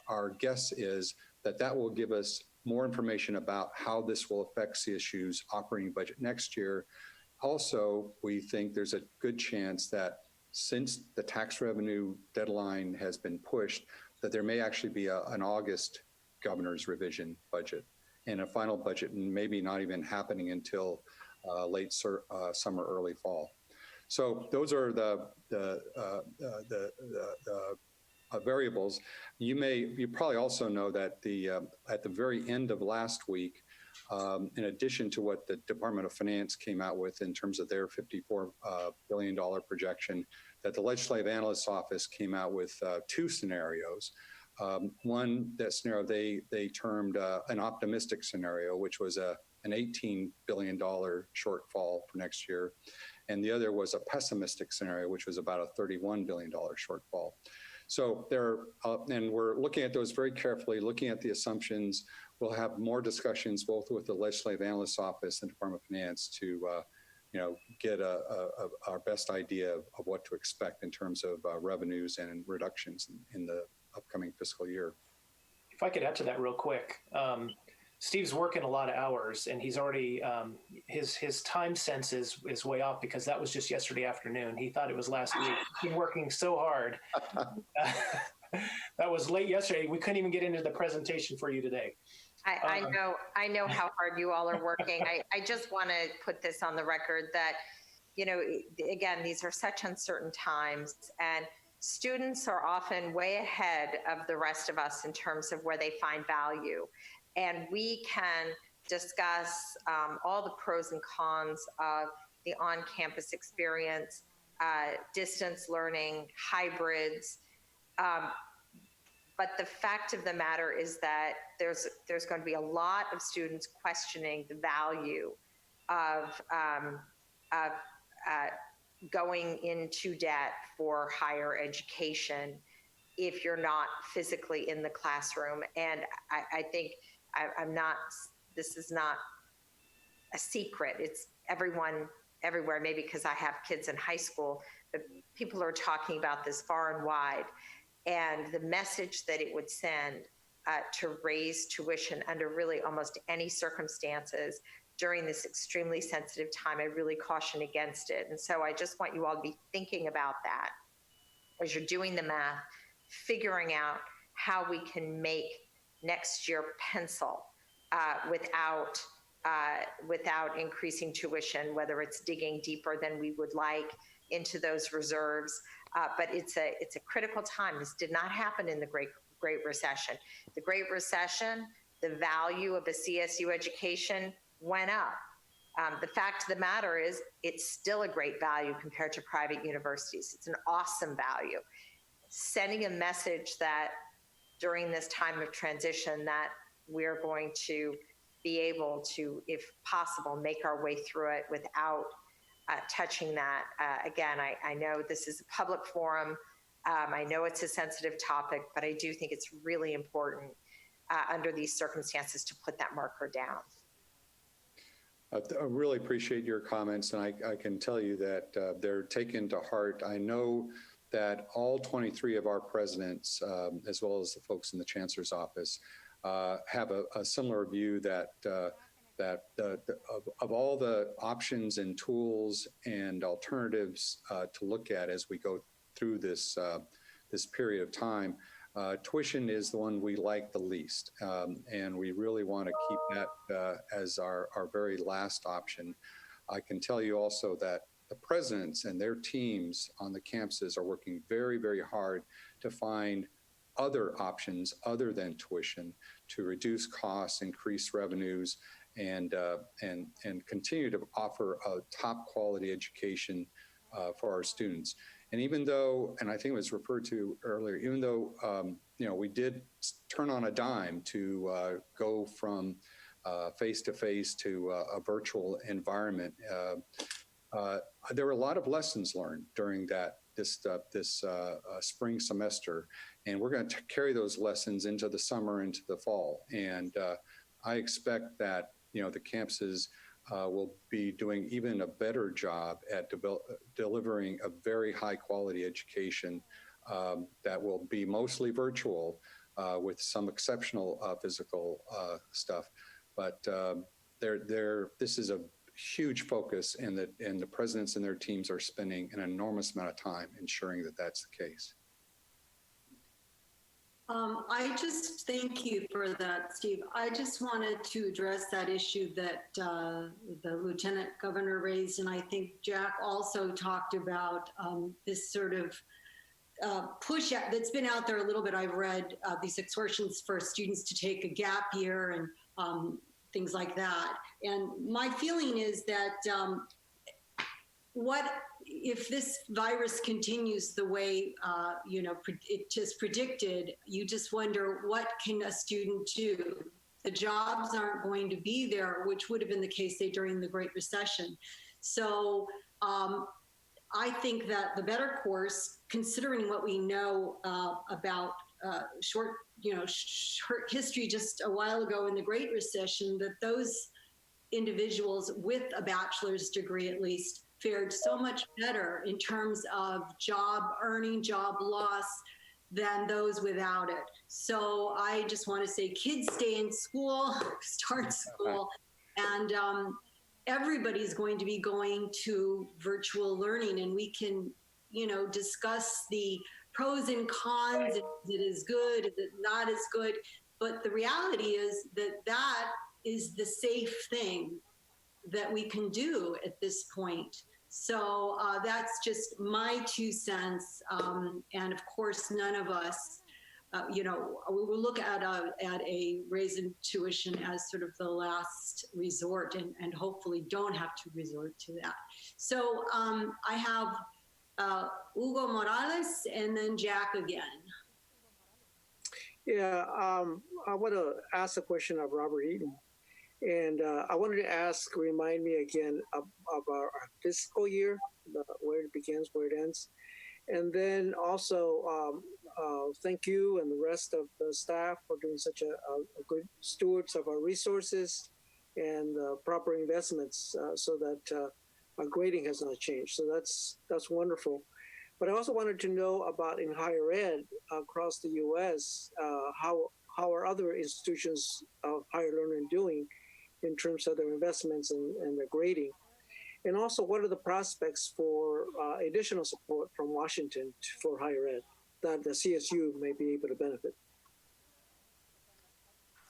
our guess is that will give us more information about how this will affect CSU's operating budget next year. Also, we think there's a good chance that since the tax revenue deadline has been pushed, that there may actually be an August governor's revision budget and a final budget, and maybe not even happening until late summer, early fall. So those are the variables. You probably also know that at the very end of last week, in addition to what the Department of Finance came out with in terms of their $54 billion projection, that the Legislative Analyst's Office came out with two scenarios. One, that scenario they termed an optimistic scenario, which was an $18 billion shortfall for next year. And the other was a pessimistic scenario, which was about a $31 billion shortfall. So and we're looking at those very carefully, looking at the assumptions. We'll have more discussions both with the Legislative Analyst's Office and Department of Finance to get our best idea of what to expect in terms of revenues and reductions in the upcoming fiscal year. If I could add to that real quick, Steve's working a lot of hours, and he's already his time sense is way off because that was just yesterday afternoon. He thought it was last week. He's been working so hard. That was late yesterday. We couldn't even get into the presentation for you today. I know how hard you all are working. I just want to put this on the record that, again, these are such uncertain times, and students are often way ahead of the rest of us in terms of where they find value. And we can discuss all the pros and cons of the on-campus experience, distance learning, hybrids. But the fact of the matter is that there's going to be a lot of students questioning the value of going into debt for higher education if you're not physically in the classroom. And I think this is not a secret. It's everyone everywhere, maybe because I have kids in high school, but people are talking about this far and wide. And the message that it would send to raise tuition under really almost any circumstances during this extremely sensitive time, I really caution against it. And so I just want you all to be thinking about that as you're doing the math, figuring out how we can make next year pencil without increasing tuition, whether it's digging deeper than we would like into those reserves. But it's a critical time. This did not happen in the Great Recession. The Great Recession, the value of a CSU education went up. The fact of the matter is it's still a great value compared to private universities. It's an awesome value. Sending a message that during this time of transition that we're going to be able to, if possible, make our way through it without touching that. Again, I know this is a public forum. I know it's a sensitive topic, but I do think it's really important under these circumstances to put that marker down. I really appreciate your comments, and I can tell you that they're taken to heart. I know that all 23 of our presidents, as well as the folks in the Chancellor's office, have a similar view that of all the options and tools and alternatives to look at as we go through this period of time, tuition is the one we like the least, and we really want to keep that as our very last option. I can tell you also that the presidents and their teams on the campuses are working very, very hard to find other options other than tuition to reduce costs, increase revenues, and continue to offer a top quality education for our students. And even though, and I think it was referred to earlier, even though we did turn on a dime to go from face-to-face to a virtual environment, there were a lot of lessons learned during this spring semester, and we're going to carry those lessons into the summer, into the fall. And I expect that the campuses will be doing even a better job at delivering a very high quality education that will be mostly virtual with some exceptional physical stuff. But this is a huge focus, and the presidents and their teams are spending an enormous amount of time ensuring that that's the case. I just thank you for that, Steve. I just wanted to address that issue that the Lieutenant Governor raised, and I think Jack also talked about this sort of push that's been out there a little bit. I've read these exhortations for students to take a gap year and things like that. And my feeling is that what if this virus continues the way it just predicted, you just wonder, what can a student do? The jobs aren't going to be there, which would have been the case, say, during the Great Recession. So I think that the better course, considering what we know about short history just a while ago in the Great Recession, that those individuals with a bachelor's degree at least fared so much better in terms of job earning, job loss than those without it. So I just want to say, kids, stay in school, start school, and everybody's going to be going to virtual learning, and we can, discuss the pros and cons. Is it as good? Is it not as good? But the reality is that is the safe thing that we can do at this point. So that's just my 2 cents. And of course, none of us, we will look at a raise in tuition as sort of the last resort, and hopefully don't have to resort to that. So I have Hugo Morales and then Jack again. Yeah, I want to ask a question of Robert Eaton. And I wanted to remind me again of our fiscal year, where it begins, where it ends. And then also thank you and the rest of the staff for doing such a good stewards of our resources and proper investments so that our grading has not changed. So that's wonderful. But I also wanted to know about in higher ed across the U.S., how are other institutions of higher learning doing in terms of their investments and their grading? And also, what are the prospects for additional support from Washington for higher ed that the CSU may be able to benefit?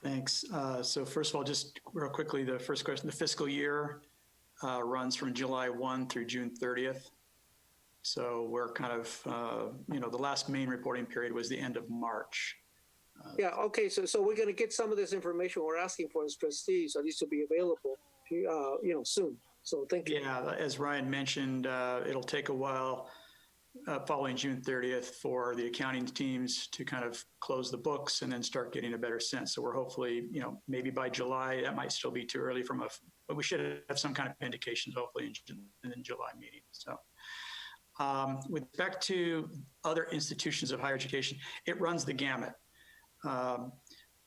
Thanks. So first of all, just real quickly, the first question, the fiscal year runs from July 1 through June 30th. So we're kind of, the last main reporting period was the end of March. Yeah, okay, so we're going to get some of this information we're asking for as trustees, so these will be available, soon. So thank you. Yeah, as Ryan mentioned, it'll take a while following June 30th for the accounting teams to kind of close the books and then start getting a better sense. So we're hopefully, maybe by July, that might still be too early but we should have some kind of indications hopefully in the July meeting. So with respect to other institutions of higher education, it runs the gamut.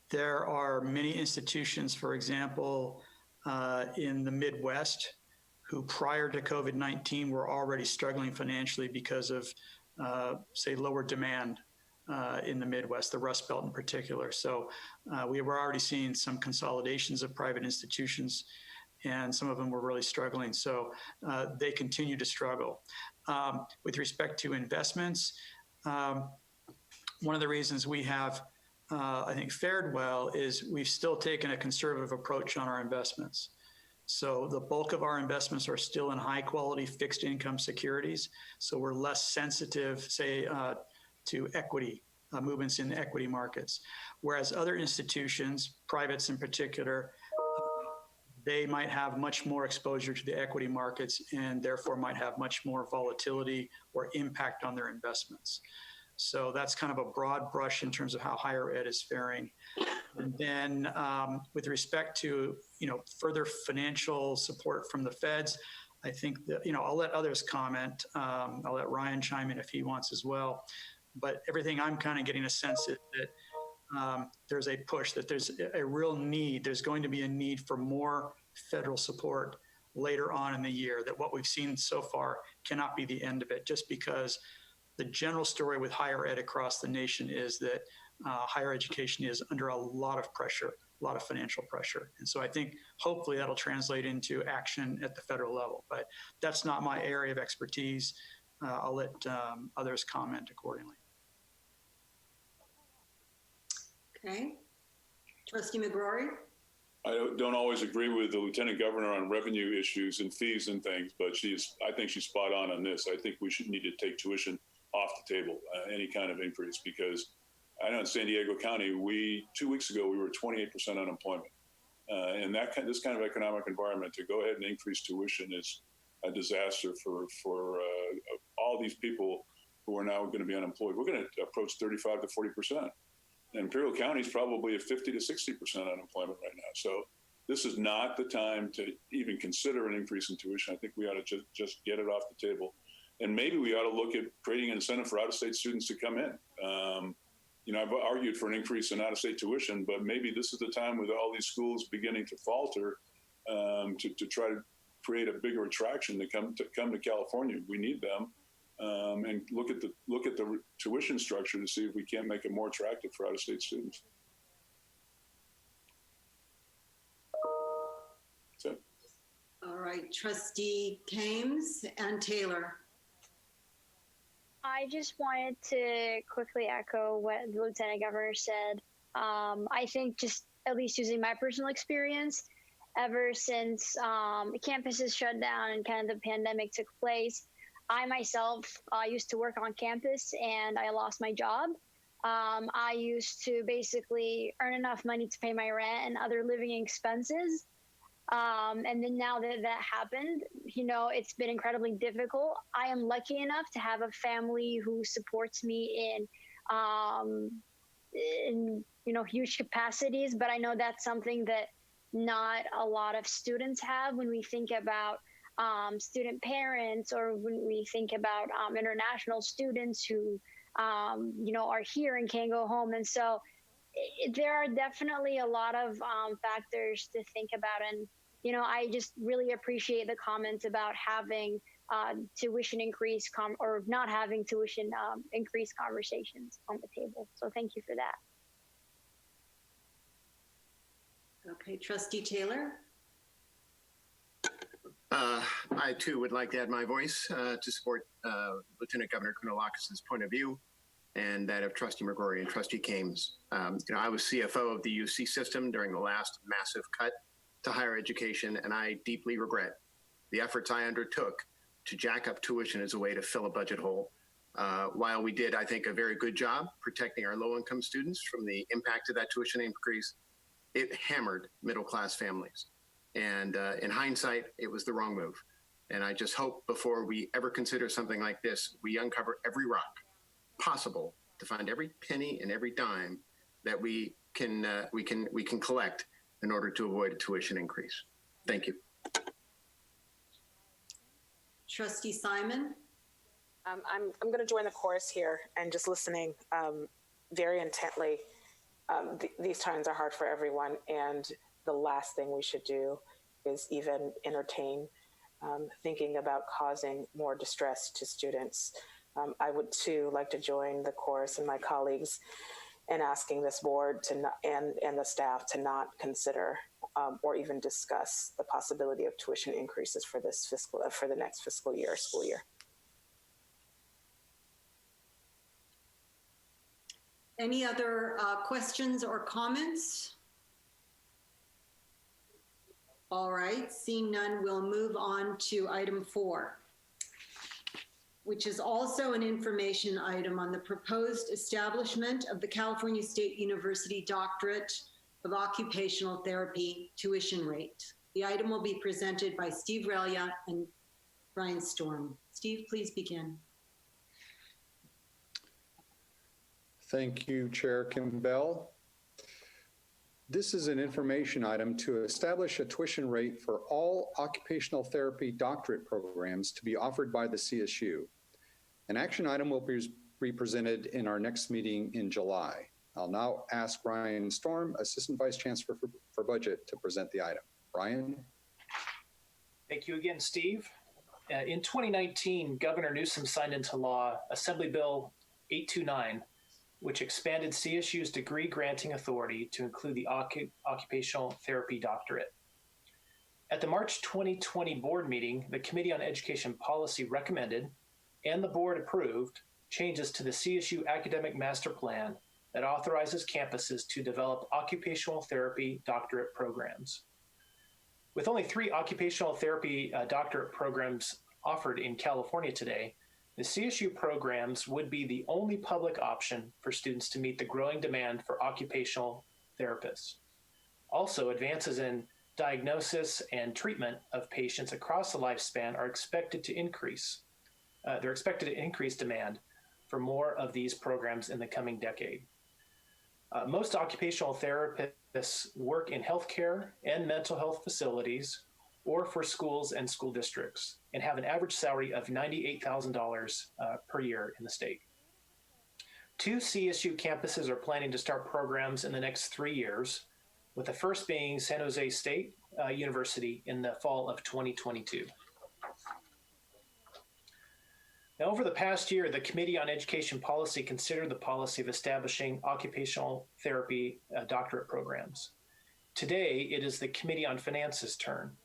There are many institutions, for example, in the Midwest, who prior to COVID-19 were already struggling financially because of, say, lower demand in the Midwest, the Rust Belt in particular. So we were already seeing some consolidations of private institutions, and some of them were really struggling. So they continue to struggle. With respect to investments, one of the reasons we have I think fared well is we've still taken a conservative approach on our investments. So the bulk of our investments are still in high quality fixed income securities. So we're less sensitive, say, to equity, movements in the equity markets. Whereas other institutions, privates in particular, they might have much more exposure to the equity markets and therefore might have much more volatility or impact on their investments. So that's kind of a broad brush in terms of how higher ed is faring. And then with respect to, further financial support from the feds, I think that, I'll let others comment. I'll let Ryan chime in if he wants as well. But everything I'm kind of getting a sense is that there's a push, that there's a real need. There's going to be a need for more federal support later on in the year, that what we've seen so far cannot be the end of it, just because the general story with higher ed across the nation is that higher education is under a lot of pressure, a lot of financial pressure. And so I think hopefully that'll translate into action at the federal level, but that's not my area of expertise. I'll let others comment accordingly. Okay. Trustee McGrory? I don't always agree with the lieutenant governor on revenue issues and fees and things, but I think she's spot on this. I think we should need to take tuition off the table, any kind of increase, because I know in San Diego County, 2 weeks ago, we were 28% unemployment. And this kind of economic environment, to go ahead and increase tuition is a disaster for all these people who are now going to be unemployed. We're going to approach 35 to 40%. And Imperial County is probably at 50 to 60% unemployment right now. So this is not the time to even consider an increase in tuition. I think we ought to just get it off the table. And maybe we ought to look at creating an incentive for out-of-state students to come in. I've argued for an increase in out-of-state tuition, but maybe this is the time with all these schools beginning to falter to try to create a bigger attraction to come to California. We need them. And look at the tuition structure to see if we can't make it more attractive for out-of-state students. So, All right, Trustee Kames and Taylor. I just wanted to quickly echo what the Lieutenant Governor said. I think just at least using my personal experience, ever since campuses shut down and kind of the pandemic took place, I myself used to work on campus and I lost my job. I used to basically earn enough money to pay my rent and other living expenses. And then now that that happened, it's been incredibly difficult. I am lucky enough to have a family who supports me in huge capacities, but I know that's something that not a lot of students have when we think about student parents, or when we think about international students who, are here and can't go home. And so there are definitely a lot of factors to think about. And, I just really appreciate the comments about having tuition increase or not having tuition increase conversations on the table. So thank you for that. Okay, Trustee Taylor. I too would like to add my voice to support Lieutenant Governor Kounalakis' point of view and that of Trustee McGrory and Trustee Kames. I was CFO of the UC system during the last massive cut to higher education, and I deeply regret the efforts I undertook to jack up tuition as a way to fill a budget hole. While we did, I think, a very good job protecting our low-income students from the impact of that tuition increase, it hammered middle-class families. And in hindsight, it was the wrong move. And I just hope before we ever consider something like this, we uncover every rock possible to find every penny and every dime that we can collect in order to avoid a tuition increase. Thank you. Trustee Simon. I'm going to join the chorus here and just listening very intently. These times are hard for everyone, and the last thing we should do is even entertain thinking about causing more distress to students. I would too like to join the chorus and my colleagues in asking this board to not, and the staff to not consider or even discuss the possibility of tuition increases for the next school year. Any other questions or comments? All right, seeing none, we'll move on to item 4, which is also an information item on the proposed establishment of the California State University Doctorate of Occupational Therapy tuition rate. The item will be presented by Steve Relia and Brian Storm. Steve, please begin. Thank you, Chair Kimbell. This is an information item to establish a tuition rate for all occupational therapy doctorate programs to be offered by the CSU. An action item will be presented in our next meeting in July. I'll now ask Brian Storm, Assistant Vice Chancellor for Budget, to present the item. Brian? Thank you again, Steve. In 2019, Governor Newsom signed into law Assembly Bill 829, which expanded CSU's degree granting authority to include the occupational therapy doctorate. At the March 2020 board meeting, the Committee on Education Policy recommended, and the board approved, changes to the CSU Academic Master Plan that authorizes campuses to develop occupational therapy doctorate programs. With only 3 occupational therapy doctorate programs offered in California today, the CSU programs would be the only public option for students to meet the growing demand for occupational therapists. Also, advances in diagnosis and treatment of patients across the lifespan are expected to increase. They're expected to increase demand for more of these programs in the coming decade. Most occupational therapists work in healthcare and mental health facilities or for schools and school districts and have an average salary of $98,000 per year in the state. 2 CSU campuses are planning to start programs in the next 3 years, with the first being San Jose State University in the fall of 2022. Now, over the past year, the Committee on Education Policy considered the policy of establishing occupational therapy doctorate programs. Today, it is the Committee on Finance's turn.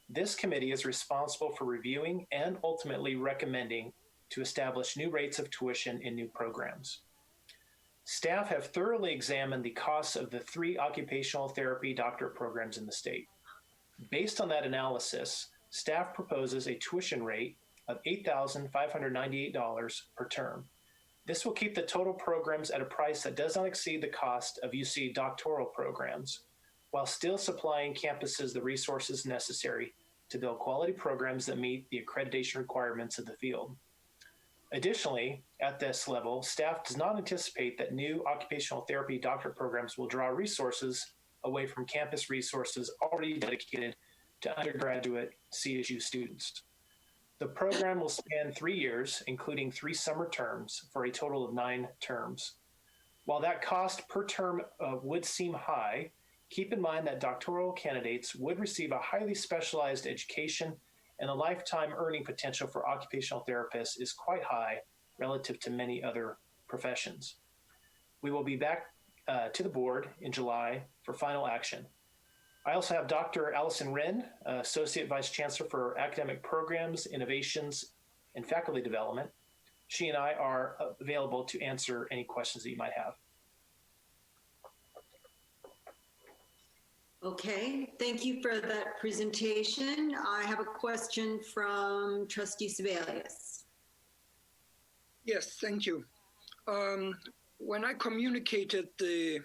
This committee is responsible for reviewing and ultimately recommending to establish new rates of tuition in new programs. Staff have thoroughly examined the costs of the 3 occupational therapy doctorate programs in the state. Based on that analysis, staff proposes a tuition rate of $8,598 per term. This will keep the total programs at a price that does not exceed the cost of UC doctoral programs, while still supplying campuses the resources necessary to build quality programs that meet the accreditation requirements of the field. Additionally, at this level, staff does not anticipate that new occupational therapy doctorate programs will draw resources away from campus resources already dedicated to undergraduate CSU students. The program will span 3 years, including 3 summer terms, for a total of 9 terms. While that cost per term would seem high, keep in mind that doctoral candidates would receive a highly specialized education, and the lifetime earning potential for occupational therapists is quite high relative to many other professions. We will be back to the board in July for final action. I also have Dr. Allison Wren, Associate Vice Chancellor for Academic Programs, Innovations, and Faculty Development. She and I are available to answer any questions that you might have. Okay, thank you for that presentation. I have a question from Trustee Sebelius. Yes, thank you. When I communicated the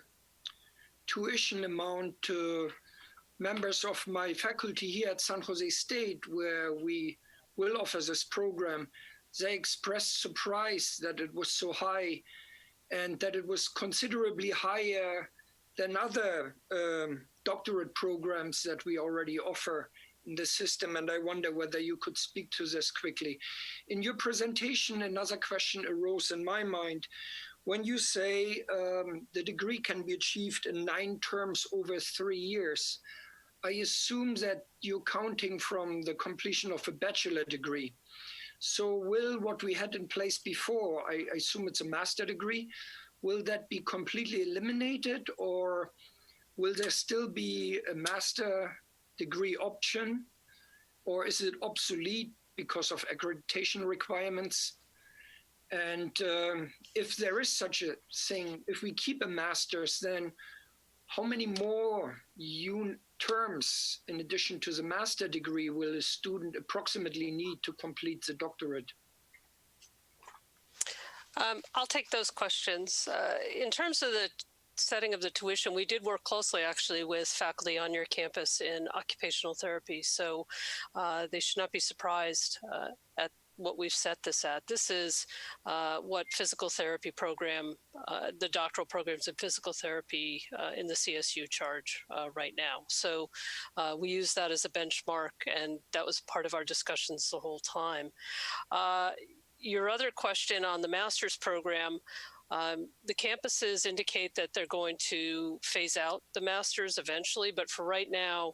tuition amount to members of my faculty here at San Jose State, where we will offer this program, they expressed surprise that it was so high and that it was considerably higher than other doctorate programs that we already offer in the system. And I wonder whether you could speak to this quickly. In your presentation, another question arose in my mind. When you say the degree can be achieved in 9 terms over 3 years, I assume that you're counting from the completion of a bachelor degree. So will what we had in place before, I assume it's a master degree, will that be completely eliminated, or will there still be a master degree option, or is it obsolete because of accreditation requirements? And if there is such a thing, if we keep a master's, then how many more terms in addition to the master degree will a student approximately need to complete the doctorate? I'll take those questions. In terms of the setting of the tuition, we did work closely actually with faculty on your campus in occupational therapy. So they should not be surprised at what we've set this at. This is what physical therapy program, the doctoral programs in physical therapy in the CSU charge right now. So we use that as a benchmark, and that was part of our discussions the whole time. Your other question on the master's program, the campuses indicate that they're going to phase out the master's eventually, but for right now,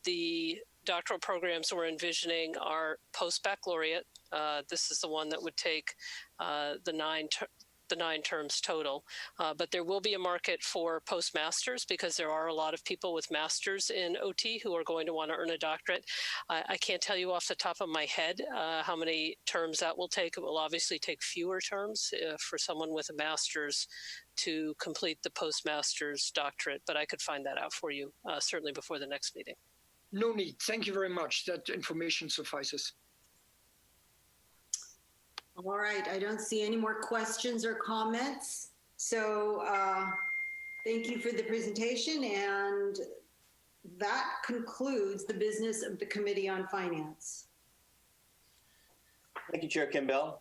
the doctoral programs we're envisioning are post-baccalaureate. This is the one that would take the the 9 terms total. But there will be a market for postmasters because there are a lot of people with masters in OT who are going to want to earn a doctorate. I can't tell you off the top of my head how many terms that will take. It will obviously take fewer terms for someone with a master's to complete the postmaster's doctorate, but I could find that out for you certainly before the next meeting. No need. Thank you very much. That information suffices. All right, I don't see any more questions or comments. So thank you for the presentation, and that concludes the business of the Committee on Finance. Thank you, Chair Kimbell.